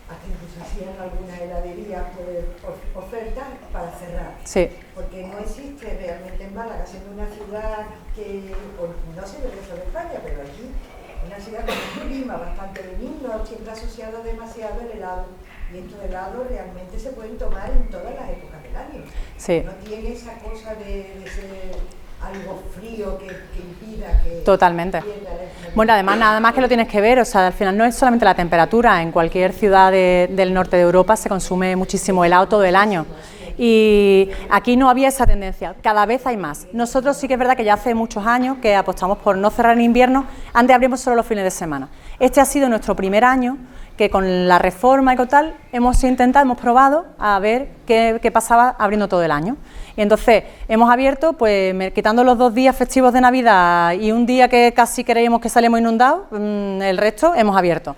hasta incluso hacían algunas heladerías ofertas para cerrar. Sí. Porque no existe realmente en Málaga, siendo una ciudad que, no sé del resto de España, pero aquí, una ciudad con un clima bastante benigno, siempre asociado demasiado el helado. Y estos helados realmente se pueden tomar en todas las épocas del año. Sí. No tiene esa cosa de ser algo frío que impida que... Totalmente. pierda la energía. Bueno, además, nada más que lo tienes que ver, o sea, al final no es solamente la temperatura, en cualquier ciudad del norte de Europa se consume muchísimo helado todo el año. Y aquí no había esa tendencia, cada vez hay más. Nosotros sí que es verdad que ya hace muchos años que apostamos por no cerrar en invierno, antes abrimos solo los fines de semana. Este ha sido nuestro primer año que con la reforma y tal hemos probado a ver qué pasaba abriendo todo el año. Y entonces hemos abierto, pues quitando los 2 días festivos de Navidad y un día que casi creíamos que salimos inundados, el resto hemos abierto.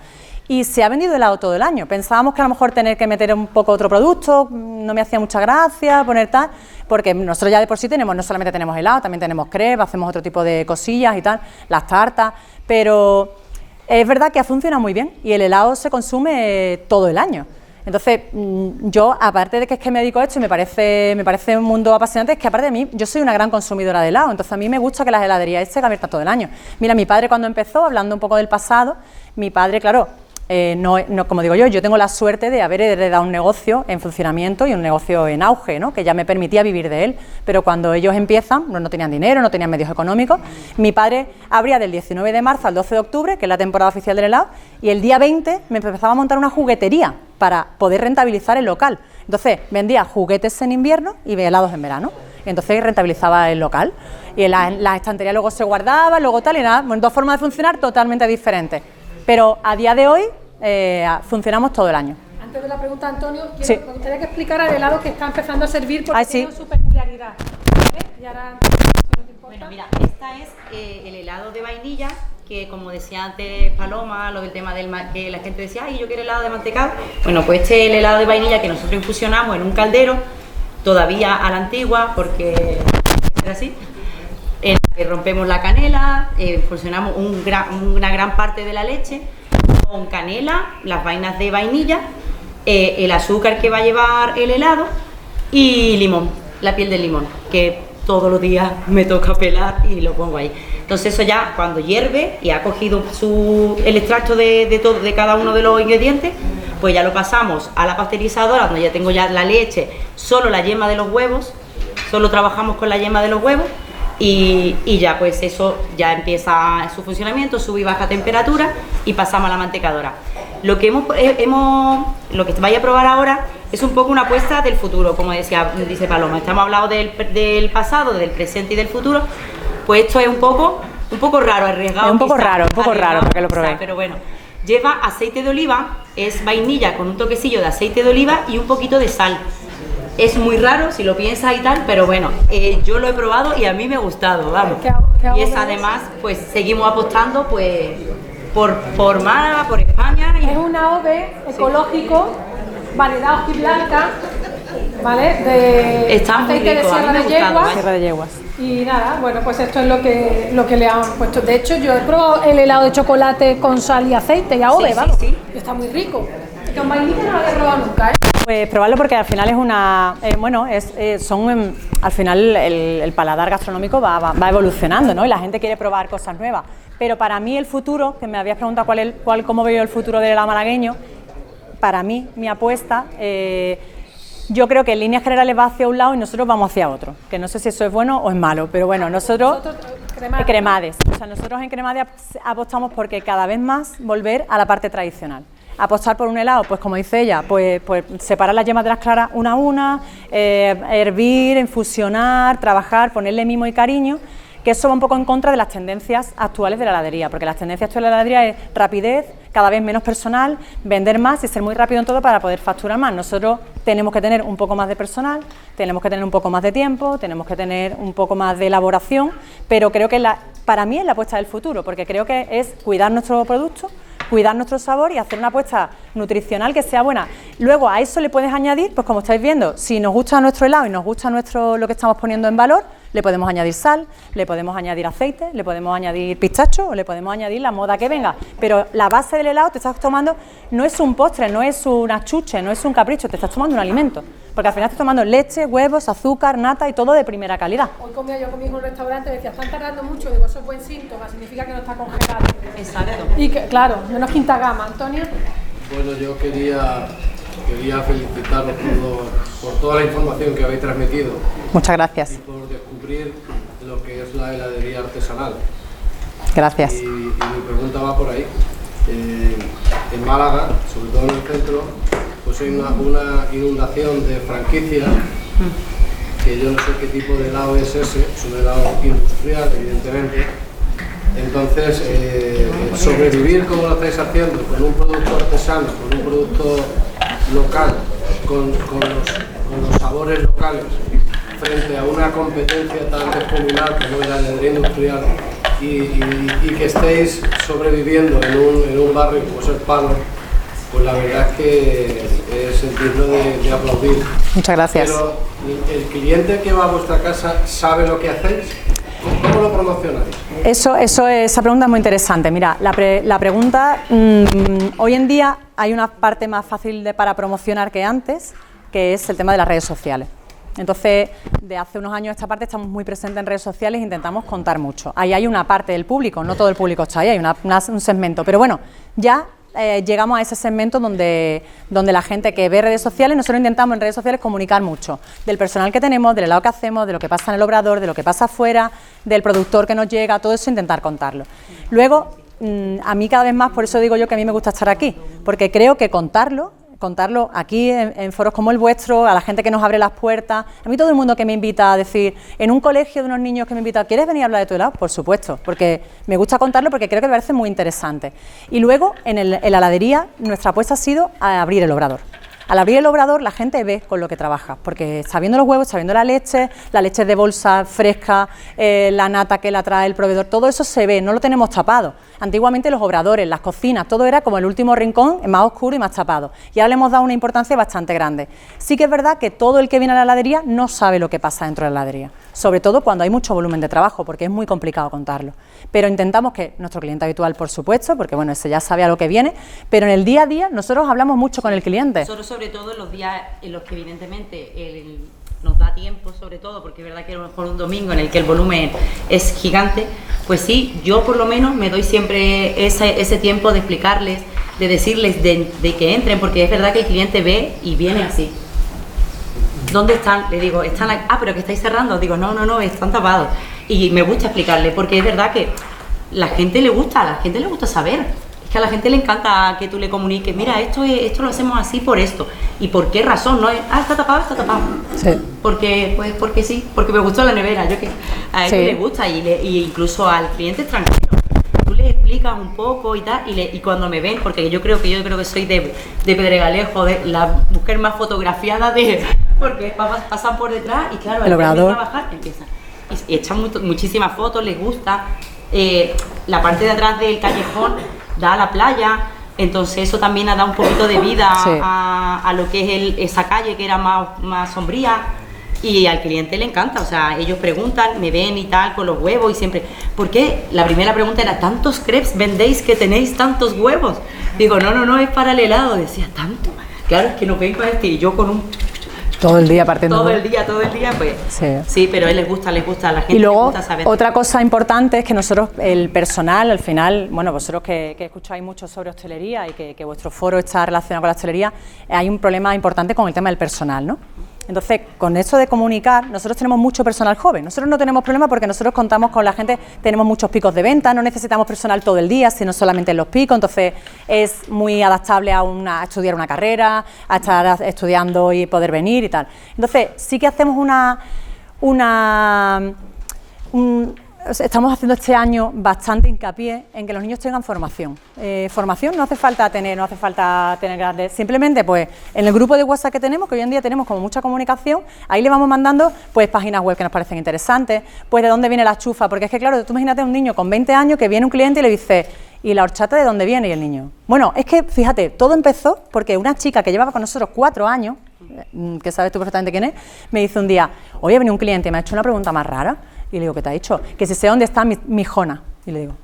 Y se ha vendido helado todo el año. Pensábamos que a lo mejor tener que meter un poco otro producto, no me hacía mucha gracia poner tal, porque nosotros ya de por sí no solamente tenemos helado, también tenemos crepe, hacemos otro tipo de cosillas y tal, las tartas, pero es verdad que ha funcionado muy bien y el helado se consume todo el año. Entonces, yo, aparte de que es que me dedico a esto y me parece un mundo apasionante, es que aparte de mí, yo soy una gran consumidora de helado, entonces a mí me gusta que las heladerías estén abiertas todo el año. Mira, mi padre cuando empezó, hablando un poco del pasado, mi padre, claro, como digo yo tengo la suerte de haber heredado un negocio en funcionamiento y un negocio en auge, ¿no? Que ya me permitía vivir de él, pero cuando ellos empiezan, no tenían dinero, no tenían medios económicos. Mi padre abría del 19 de marzo al 12 de octubre, que es la temporada oficial del helado, y el día 20 me empezaba a montar una juguetería para poder rentabilizar el local. Entonces vendía juguetes en invierno y helados en verano. Entonces rentabilizaba el local y las estanterías luego se guardaban, luego tal y nada, bueno, 2 formas de funcionar totalmente diferentes. Pero a día de hoy funcionamos todo el año. Antes de la pregunta, Antonio, Sí. me gustaría que explicara el helado que está empezando a servir porque Sí. tiene su peculiaridad. ¿Vale? Y ahora, si no te importa. Bueno, mira, esta es el helado de vainilla, que como decía antes Paloma, lo del tema que la gente decía, ay, yo quiero helado de mantecado. Bueno, pues este es el helado de vainilla que nosotros infusionamos en un caldero, todavía a la antigua, porque es así. En la que rompemos la canela, infusionamos una gran parte de la leche con canela, las vainas de vainilla, el azúcar que va a llevar el helado y limón, la piel del limón, que todos los días me toca pelar y lo pongo ahí. Entonces eso ya cuando hierve y ha cogido el extracto de cada uno de los ingredientes, pues ya lo pasamos a la pasteurizadora, donde ya tengo ya la leche, solo la yema de los huevos, solo trabajamos con la yema de los huevos. Y ya pues eso ya empieza su funcionamiento, sube y baja temperatura y pasamos a la mantecadora. Lo que lo que vaya a probar ahora es un poco una apuesta del futuro, como dice Paloma. Estamos hablando del pasado, del presente y del futuro. Pues esto es un poco raro, arriesgado. Es un poco raro porque lo probé. Pero bueno, lleva aceite de oliva, es vainilla con un toquecillo de aceite de oliva y un poquito de sal. Es muy raro si lo piensas y tal, pero bueno, yo lo he probado y a mí me ha gustado, vamos. Y es además, pues seguimos apostando pues por Málaga, por España. Es un AOVE ecológico, variedad hojiblanca, ¿vale? Está muy aceite rico, de a mí me ha gustado, ¿vale? Sierra de Yeguas. Y nada, bueno, pues esto es lo que le han puesto. De hecho, yo he probado el helado de chocolate con sal y aceite y AOVE, Sí, vamos. sí. Está muy rico. Con vainilla no lo había probado nunca, ¿eh? Pues probarlo porque al final es una, al final el paladar gastronómico va evolucionando, ¿no? Y la gente quiere probar cosas nuevas. Pero para mí el futuro, que me habías preguntado cómo veo el futuro del helado malagueño, para mí, mi apuesta, yo creo que en líneas generales va hacia un lado y nosotros vamos hacia otro. Que no sé si eso es bueno o es malo, pero bueno, nosotros Cremades. O sea, nosotros en Cremades apostamos porque cada vez más volver a la parte tradicional. Apostar por un helado, pues como dice ella, pues separar las yemas de las claras una a una, hervir, infusionar, trabajar, ponerle mimo y cariño, que eso va un poco en contra de las tendencias actuales de la heladería, porque las tendencias actuales de la heladería es rapidez, cada vez menos personal, vender más y ser muy rápido en todo para poder facturar más. Nosotros tenemos que tener un poco más de personal, tenemos que tener un poco más de tiempo, tenemos que tener un poco más de elaboración, pero creo que para mí es la apuesta del futuro, porque creo que es cuidar nuestro producto, cuidar nuestro sabor y hacer una apuesta nutricional que sea buena. Luego a eso le puedes añadir, pues como estáis viendo, si nos gusta nuestro helado y nos gusta lo que estamos poniendo en valor, le podemos añadir sal, le podemos añadir aceite, le podemos añadir pistacho o le podemos añadir la moda que venga. Pero la base del helado te estás tomando, no es un postre, no es una chuche, no es un capricho, te estás tomando un alimento. Porque al final estás tomando leche, huevos, azúcar, nata y todo de primera calidad. Hoy yo comí en un restaurante y decía, están tardando mucho, digo, eso es buen síntoma, significa que no está congelado. Exacto. Y que, claro, menos quinta gama. Antonio. Bueno, yo quería felicitaros por toda la información que habéis transmitido. Muchas gracias. Y por descubrir lo que es la heladería artesanal. Gracias. Y mi pregunta va por ahí. En Málaga, sobre todo en el centro, pues hay una inundación de franquicias, que yo no sé qué tipo de helado es ese, es un helado industrial, evidentemente. Entonces, sobrevivir como lo estáis haciendo, con un producto artesano, con un producto local, con los sabores locales, frente a una competencia tan descomunal como la heladería industrial, y que estéis sobreviviendo en un barrio como es el Palo, pues la verdad es que es digno de aplaudir. Muchas gracias. Pero el cliente que va a vuestra casa sabe lo que hacéis. ¿Cómo lo promocionáis? Esa pregunta es muy interesante. Mira, la pregunta, hoy en día hay una parte más fácil para promocionar que antes, que es el tema de las redes sociales. Entonces, de hace unos años a esta parte estamos muy presentes en redes sociales e intentamos contar mucho. Ahí hay una parte del público, no todo el público está ahí, hay un segmento, pero bueno, ya llegamos a ese segmento donde la gente que ve redes sociales, nosotros intentamos en redes sociales comunicar mucho del personal que tenemos, del helado que hacemos, de lo que pasa en el obrador, de lo que pasa afuera, del productor que nos llega, todo eso intentar contarlo. Luego, a mí cada vez más, por eso digo yo que a mí me gusta estar aquí, porque creo que contarlo aquí en foros como el vuestro, a la gente que nos abre las puertas, a mí todo el mundo que me invita a decir, en un colegio de unos niños que me invita, ¿quieres venir a hablar de tu helado? Por supuesto, porque me gusta contarlo porque creo que me parece muy interesante. Y luego, en la heladería, nuestra apuesta ha sido a abrir el obrador. Al abrir el obrador la gente ve con lo que trabaja, porque está viendo los huevos, está viendo la leche de bolsa fresca, la nata que la trae el proveedor, todo eso se ve, no lo tenemos tapado. Antiguamente los obradores, las cocinas, todo era como el último rincón, más oscuro y más tapado. Y ahora le hemos dado una importancia bastante grande. Sí que es verdad que todo el que viene a la heladería no sabe lo que pasa dentro de la heladería, sobre todo cuando hay mucho volumen de trabajo, porque es muy complicado contarlo. Pero intentamos que nuestro cliente habitual, por supuesto, porque bueno, ese ya sabe a lo que viene, pero en el día a día nosotros hablamos mucho con el cliente. Sobre todo en los días en los que evidentemente nos da tiempo, sobre todo porque es verdad que a lo mejor un domingo en el que el volumen es gigante, pues sí, yo por lo menos me doy siempre ese tiempo de explicarles, de decirles de que entren, porque es verdad que el cliente ve y viene así. ¿Dónde están? Le digo, están aquí. Pero que estáis cerrando. Digo, no, están tapados. Y me gusta explicarle, porque es verdad que a la gente le gusta saber. Es que a la gente le encanta que tú le comuniques, mira, esto lo hacemos así por esto. ¿Y por qué razón? No es, está tapado. Sí. Porque sí, porque me gustó la nevera. A él le gusta y incluso al cliente extranjero. Tú le explicas un poco y tal, y cuando me ven, porque yo creo que soy de Pedregalejo, de la mujer más fotografiada porque pasan por detrás y claro, al trabajar empiezan. Y echan muchísimas fotos, les gusta. La parte de atrás del callejón da a la playa, entonces eso también ha dado un poquito de vida a lo que es esa calle que era más sombría, y al cliente le encanta, o sea, ellos preguntan, me ven y tal con los huevos y siempre, ¿por qué? La primera pregunta era, ¿tantos crepes vendéis que tenéis tantos huevos? Digo, no, es para el helado. Decía, ¿tanto? Claro, es que nos ven con y yo con un... Todo el día partiendo. Todo el día, pues. Sí, pero a él les gusta, a la gente. Y luego, les gusta saber. Otra cosa importante es que nosotros, el personal, al final, bueno, vosotros que escucháis mucho sobre hostelería y que vuestro foro está relacionado con la hostelería, hay un problema importante con el tema del personal, ¿no? Entonces, con eso de comunicar, nosotros tenemos mucho personal joven. Nosotros no tenemos problema porque nosotros contamos con la gente, tenemos muchos picos de venta, no necesitamos personal todo el día, sino solamente en los picos. Entonces, es muy adaptable a estudiar una carrera, a estar estudiando y poder venir y tal. Entonces, sí que hacemos estamos haciendo este año bastante hincapié en que los niños tengan formación. Formación no hace falta tener grandes, simplemente pues en el grupo de WhatsApp que tenemos, que hoy en día tenemos como mucha comunicación, ahí le vamos mandando pues páginas web que nos parecen interesantes, pues de dónde viene la chufa, porque es que claro, tú imagínate un niño con 20 años que viene un cliente y le dice, ¿y la horchata de dónde viene? Y el niño, bueno, es que fíjate, todo empezó porque una chica que llevaba con nosotros 4 años, que sabes tú perfectamente quién es, me dice un día, hoy ha venido un cliente y me ha hecho una pregunta más rara. Y le digo, ¿qué te ha dicho? Que si sé dónde está mi jona. Y le digo,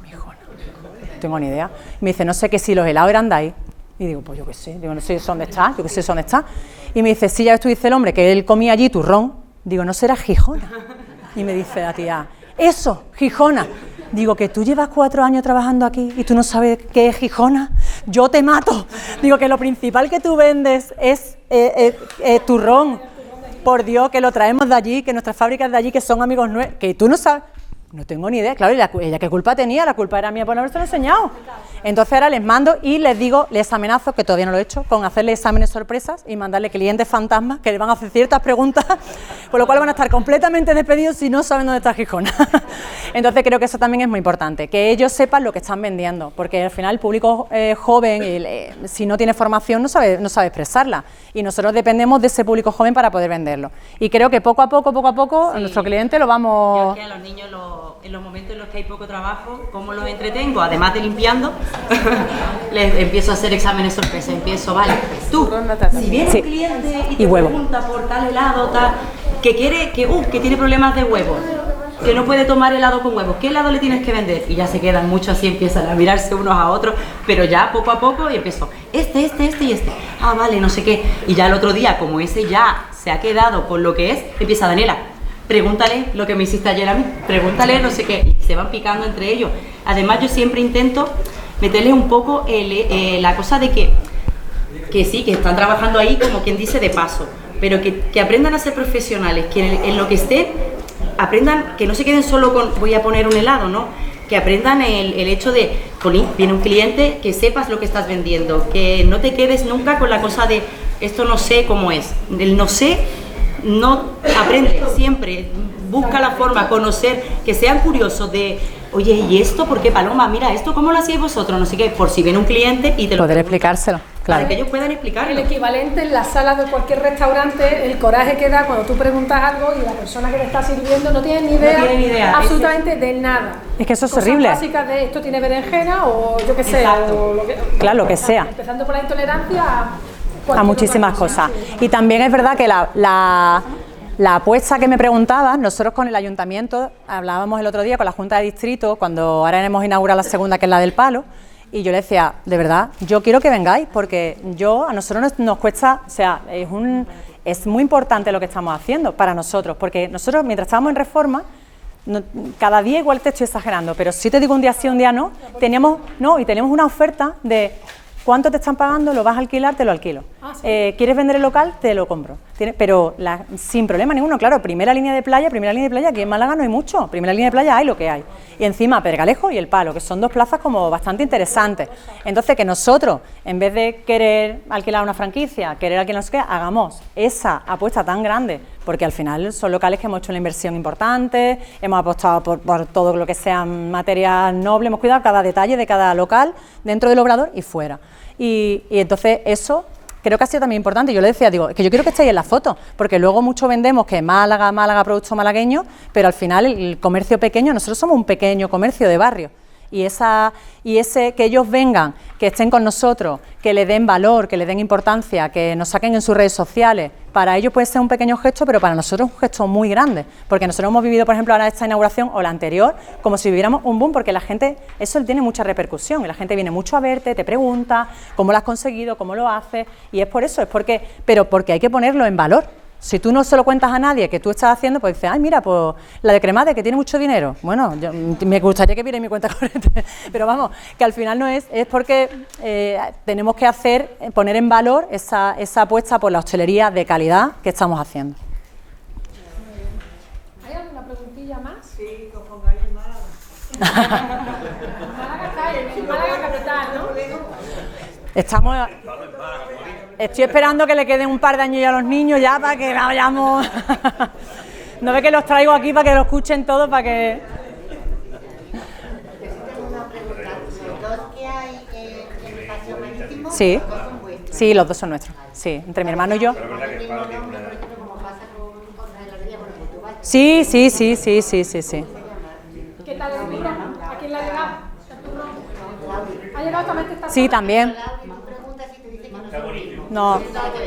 ¿mi jona? No tengo ni idea. Y me dice, no sé que si los helados eran de ahí. Y digo, pues yo qué sé. Digo, no sé dónde está. Yo qué sé dónde está. Y me dice, sí, ya ves tú, dice el hombre, que él comía allí turrón. Digo, ¿no será Gijona? Y me dice la tía, eso, Gijona. Digo, que tú llevas 4 años trabajando aquí y tú no sabes qué es Gijona. Yo te mato. Digo, que lo principal que tú vendes es turrón. por Dios, que lo traemos de allí, que nuestras fábricas de allí, que son amigos nuestros, que tú no sabes. No tengo ni idea, claro, y ella qué culpa tenía, la culpa era mía por no haberse enseñado. Entonces ahora les mando y les digo, les amenazo, que todavía no lo he hecho, con hacerle exámenes sorpresas y mandarle clientes fantasmas que le van a hacer ciertas preguntas, por lo cual van a estar completamente despedidos si no saben dónde está Gijón. Entonces creo que eso también es muy importante, que ellos sepan lo que están vendiendo, porque al final el público joven, si no tiene formación, no sabe expresarla, y nosotros dependemos de ese público joven para poder venderlo. Y creo que poco a poco, sí, nuestro cliente lo vamos... Yo que a los niños en los momentos en los que hay poco trabajo, ¿cómo los entretengo? Además de limpiando, les empiezo a hacer exámenes sorpresa. Empiezo, vale, tú, si viene un cliente y te pregunta por tal helado, tal, que tiene problemas de huevos, que no puede tomar helado con huevos, ¿qué helado le tienes que vender? Y ya se quedan muchos así, empiezan a mirarse unos a otros, pero ya poco a poco y empiezo, este y este. Ah, vale, no sé qué. Y ya el otro día, como ese ya se ha quedado con lo que es, empieza Daniela. Pregúntale lo que me hiciste ayer a mí, pregúntale no sé qué, y se van picando entre ellos. Además yo siempre intento meterles un poco la cosa de que sí, que están trabajando ahí como quien dice de paso, pero que aprendan a ser profesionales, que en lo que estén, aprendan, que no se queden solo con voy a poner un helado, ¿no? Que aprendan el hecho de, viene un cliente, que sepas lo que estás vendiendo, que no te quedes nunca con la cosa de esto no sé cómo es, el no sé. No aprende, siempre busca la forma, conocer, que sean curiosos de, oye, ¿y esto por qué, Paloma? Mira, ¿esto cómo lo hacíais vosotros? No sé qué, por si viene un cliente y te lo poder explicárselo, claro. Para que ellos puedan explicarlo. El equivalente en la sala de cualquier restaurante, el coraje que da cuando tú preguntas algo y la persona que te está sirviendo no tiene ni idea, absolutamente de nada. Es que eso es cosas horrible. Básicas de esto tiene berenjena o yo qué sé, o claro, lo que sea. Empezando por la intolerancia a muchísimas cosas. Y también es verdad que la apuesta que me preguntabas, nosotros con el ayuntamiento, hablábamos el otro día con la Junta de Distrito, cuando ahora hemos inaugurado la segunda, que es la del Palo, y yo le decía, de verdad, yo quiero que vengáis, porque a nosotros nos cuesta, o sea, es muy importante lo que estamos haciendo para nosotros, porque nosotros mientras estábamos en reforma, cada día igual te estoy exagerando, pero si te digo un día sí, un día no, teníamos una oferta de ¿cuánto te están pagando? ¿Lo vas a alquilar? Te lo alquilo. ¿Sí? ¿Quieres vender el local? Te lo compro. Pero sin problema ninguno, claro, primera línea de playa, aquí en Málaga no hay mucho, primera línea de playa hay lo que hay. Y encima Pergalejo y El Palo, que son dos plazas como bastante interesantes. Entonces que nosotros, en vez de querer alquilar una franquicia, querer alquilar no sé qué, hagamos esa apuesta tan grande, porque al final son locales que hemos hecho una inversión importante, hemos apostado por todo lo que sean materias nobles, hemos cuidado cada detalle de cada local, dentro del obrador y fuera. Y entonces eso creo que ha sido también importante. Yo le decía, digo, es que yo quiero que estéis en la foto, porque luego mucho vendemos que Málaga, producto malagueño, pero al final el comercio pequeño, nosotros somos un pequeño comercio de barrio. Y ese que ellos vengan, que estén con nosotros, que le den valor, que le den importancia, que nos saquen en sus redes sociales, para ellos puede ser un pequeño gesto, pero para nosotros es un gesto muy grande, porque nosotros hemos vivido, por ejemplo, ahora esta inauguración o la anterior, como si viviéramos un boom, porque la gente, eso tiene mucha repercusión, y la gente viene mucho a verte, te pregunta cómo lo has conseguido, cómo lo haces, y es por eso, pero porque hay que ponerlo en valor. Si tú no se lo cuentas a nadie que tú estás haciendo, pues dices, ay, mira, pues la de Cremade, que tiene mucho dinero. Bueno, me gustaría que viera mi cuenta corriente, pero vamos, que al final no es porque tenemos que poner en valor esa apuesta por la hostelería de calidad que estamos haciendo. ¿Hay alguna preguntilla más? Sí, que os pongáis en Málaga. Málaga está en Málaga capital, ¿no? Estoy esperando que le queden un par de años ya a los niños ya para que vayamos. No ve que los traigo aquí para que lo escuchen todo, para que... Tengo una pregunta. ¿Los dos que hay en el paseo marítimo? Sí, ¿Los dos son vuestros? sí, los dos son nuestros. Sí, entre mi hermano y yo. Sí. ¿Qué tal el vino? ¿A quién le ha llegado? ¿Ha llegado también? Sí, también. No,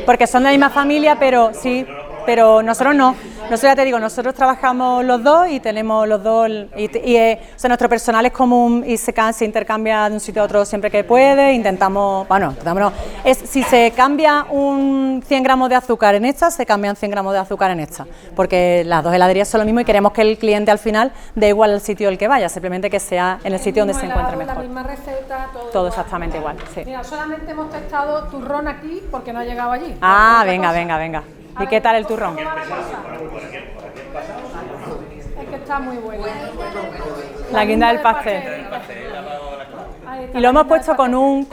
porque son de la misma familia, pero sí, pero nosotros no. Nosotros ya te digo, nosotros trabajamos los dos y tenemos los dos, o sea, nuestro personal es común y se intercambia de un sitio a otro siempre que puede, intentamos, si se cambia un 100 gramos de azúcar en esta, se cambian 100 gramos de azúcar en esta, porque las dos heladerías son lo mismo y queremos que el cliente al final dé igual al sitio al que vaya, simplemente que sea en el sitio donde se encuentre mejor. La misma receta, todo exactamente igual, sí. Mira, solamente hemos testado turrón aquí porque no ha llegado allí. Ah, venga. ¿Y qué tal el turrón? Es que está muy bueno. La guinda del pastel. Y lo hemos puesto con un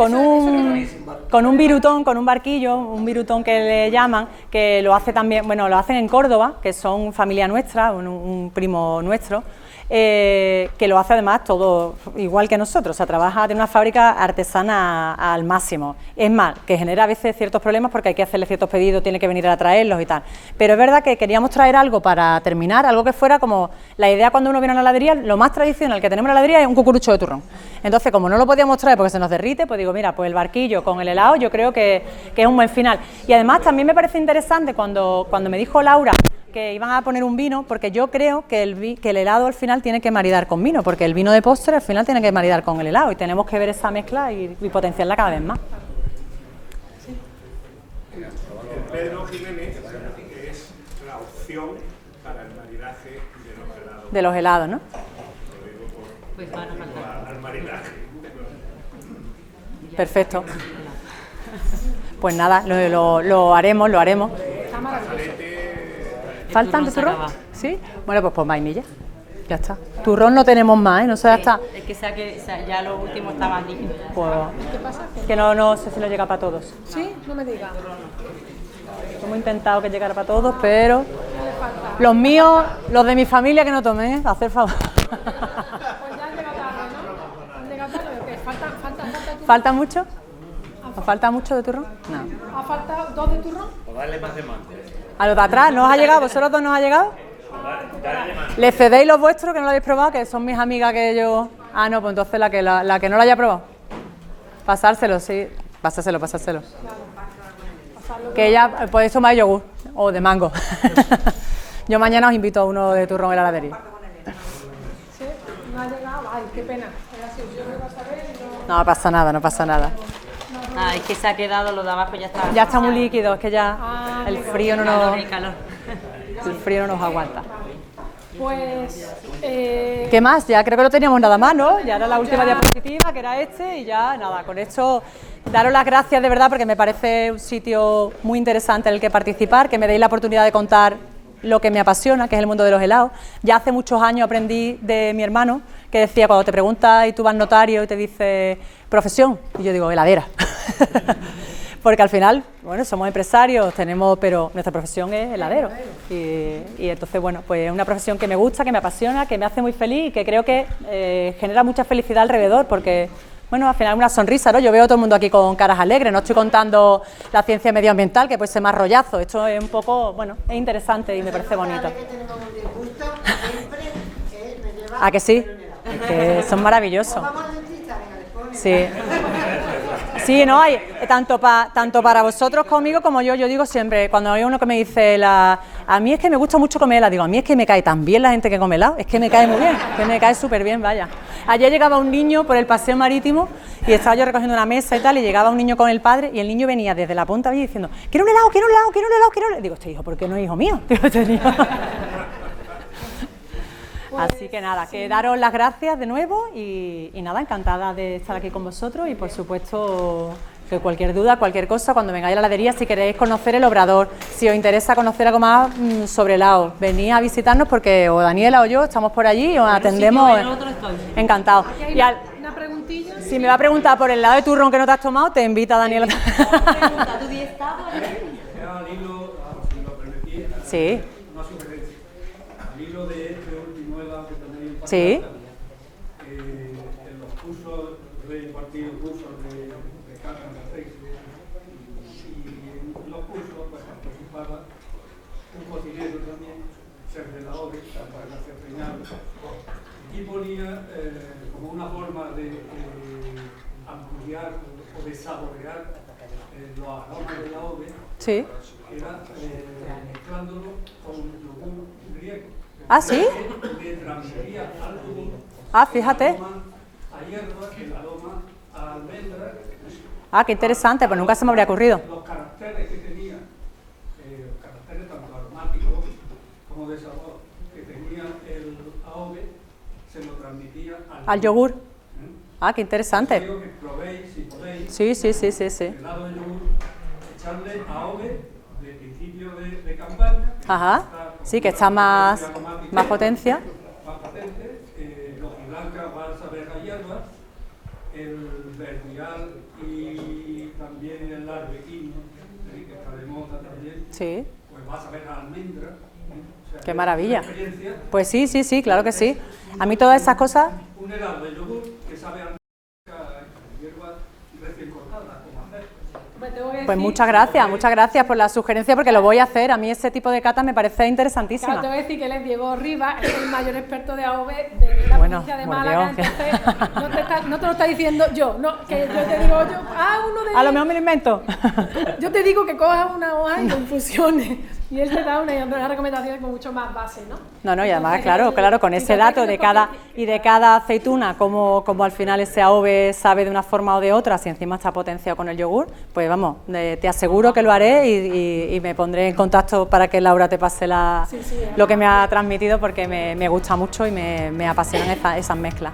virutón, con un barquillo, un virutón que le llaman, que lo hace también, bueno, lo hacen en Córdoba, que son familia nuestra, un primo nuestro, que lo hace además todo igual que nosotros, o sea, trabaja en una fábrica artesana al máximo. Es más, que genera a veces ciertos problemas porque hay que hacerle ciertos pedidos, tiene que venir a traerlos y tal. Pero es verdad que queríamos traer algo para terminar, algo que fuera como la idea cuando uno viene a la heladería, lo más tradicional que tenemos en la heladería es un cucurucho de turrón. Entonces, como no lo podíamos traer porque se nos derrite, pues digo, mira, pues el barquillo con el helado yo creo que es un buen final. Y además también me parece interesante cuando me dijo Laura que iban a poner un vino, porque yo creo que el helado al final tiene que maridar con vino, porque el vino de postre al final tiene que maridar con el helado y tenemos que ver esa mezcla y potenciarla cada vez más. Pedro Jiménez es la opción para el maridaje de los helados. De los helados, ¿no? Pues van a faltar. Al maridaje. Perfecto. Pues nada, lo haremos. ¿Faltan de turrón? ¿Sí? Bueno, pues vainilla. Ya está. Turrón no tenemos más, ¿eh? No sé hasta... Es que ya los últimos estaban líquidos. Pues, ¿Qué pasa? que no sé si nos llega para todos. ¿Sí? No me digas. Hemos intentado que llegara para todos, pero... Los míos, los de mi familia que no tomé, hacer favor. Pues ya han llegado tarde, ¿no? Han llegado tarde, ¿o qué? ¿Falta turrón? ¿Falta mucho? ¿Os falta mucho de turrón? No. ¿Ha faltado 2 de turrón? A los de atrás, ¿no os ha llegado? ¿Vosotros dos no os ha llegado? ¿Les cedéis los vuestros que no lo habéis probado? Que son mis amigas que yo... Ah, no, pues entonces la que no lo haya probado. Pasárselo, sí. Pasárselo. Que ella, pues eso más de yogur o de mango. Yo mañana os invito a uno de turrón en la heladería. Sí, no ha llegado. Ay, qué pena. Yo lo iba a saber y no... No pasa nada. Ah, es que se ha quedado lo de abajo, ya está. Ya está muy líquido, es que ya el frío no nos... Calor. El frío no nos aguanta. Pues... ¿Qué más? Ya creo que no teníamos nada más, ¿no? Ya era la última diapositiva, que era y ya nada, con esto daros las gracias de verdad porque me parece un sitio muy interesante en el que participar, que me deis la oportunidad de contar lo que me apasiona, que es el mundo de los helados. Ya hace muchos años aprendí de mi hermano, que decía, cuando te preguntas y tú vas notario y te dice profesión, y yo digo heladera. Porque al final, bueno, somos empresarios, pero nuestra profesión es heladero. Y entonces, bueno, pues es una profesión que me gusta, que me apasiona, que me hace muy feliz y que creo que genera mucha felicidad alrededor, porque, bueno, al final una sonrisa, ¿no? Yo veo a todo el mundo aquí con caras alegres, no estoy contando la ciencia medioambiental, que puede ser más rollazo. Esto es un poco, bueno, es interesante y me parece bonito. ¿A que sí? Es que son maravillosos. Sí. Sí, no hay tanto para vosotros conmigo como yo digo siempre, cuando hay uno que me dice a mí es que me gusta mucho comer helado, digo, a mí es que me cae tan bien la gente que come helado, es que me cae muy bien, que me cae súper bien, vaya. Ayer llegaba un niño por el paseo marítimo y estaba yo recogiendo una mesa y tal, y llegaba un niño con el padre y el niño venía desde la punta allí diciendo, quiero un helado. Digo, este hijo, ¿por qué no es hijo mío? Digo, este niño. Así que nada, que daros las gracias de nuevo y nada, encantada de estar aquí con vosotros y por supuesto que cualquier duda, cualquier cosa, cuando vengáis a la heladería, si queréis conocer el obrador, si os interesa conocer algo más sobre helado, venid a visitarnos porque o Daniela o yo estamos por allí y os atendemos, encantados. Y una preguntilla. Si me va a preguntar por el helado de turrón que no te has tomado, te invita Daniela. ¿Tú di estado? Sí. Al hilo de último helado que tenéis en Sí. En los cursos, he impartido cursos de carne de aceite y en los cursos pues, participaba un cocinero también, chef de la OVE, para García Peñal, y ponía como una forma de ampliar o de saborear los aromas de la OVE, Sí. era mezclándolo con yogur griego. ¿Ah, sí? Le transmitía al yogur Fíjate. a hierba, el aroma a almendra. Qué interesante, pues nunca se me habría ocurrido. Los caracteres que tenía, los caracteres tanto aromáticos como de sabor que tenía el AOVE, se lo transmitía Al yogur. Qué interesante. Quiero que probéis, si podéis, Sí. el helado de yogur, echarle AOVE de principio de Ajá, sí, que está más potencia. Más potente, los blancas van a saber a hierbas, el verdial y también el arbequino, que está de moda también, Sí. pues va a saber a almendra. O sea, Qué maravilla. experiencia. Pues sí, sí, sí, claro que sí. A mí todas esas cosas... Un helado de yogur que sabe a hierbas recién cortadas, como hacer. Pues muchas gracias por la sugerencia, porque lo voy a hacer. A mí ese tipo de catas me parece interesantísima. Claro, te voy a decir que él es Diego Rivas, es el mayor experto de AOV de la provincia de Málaga, Dios. entonces no te lo está diciendo yo, no, que yo te digo, uno de... A lo mejor me lo invento. Yo te digo que cojas una hoja y lo infusiones, y él te da una recomendación con mucho más base, ¿no? No, y además, claro, con ese dato de cada aceituna, como al final ese AOV sabe de una forma o de otra, si encima está potenciado con el yogur, pues vamos, te aseguro que lo haré y me pondré en contacto para que Laura te pase lo que me ha transmitido, porque me gusta mucho y me apasionan esas mezclas.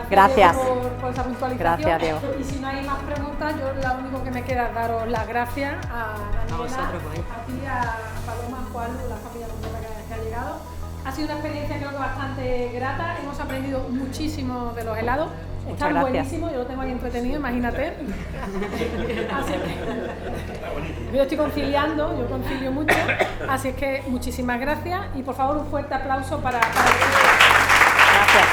Gracias. Por esa puntualización. Gracias, Diego. Y si no hay más preguntas, yo lo único que me queda es daros las gracias a Daniela, a ti, a Paloma, a Juan, la familia completa que ha llegado. Ha sido una experiencia creo que bastante grata, hemos aprendido muchísimo de los helados. Están buenísimos, yo lo tengo ahí entretenido, imagínate. Así que yo estoy conciliando, yo concilio mucho, así es que muchísimas gracias y por favor un fuerte aplauso para Gracias.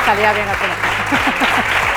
Salía bien al final.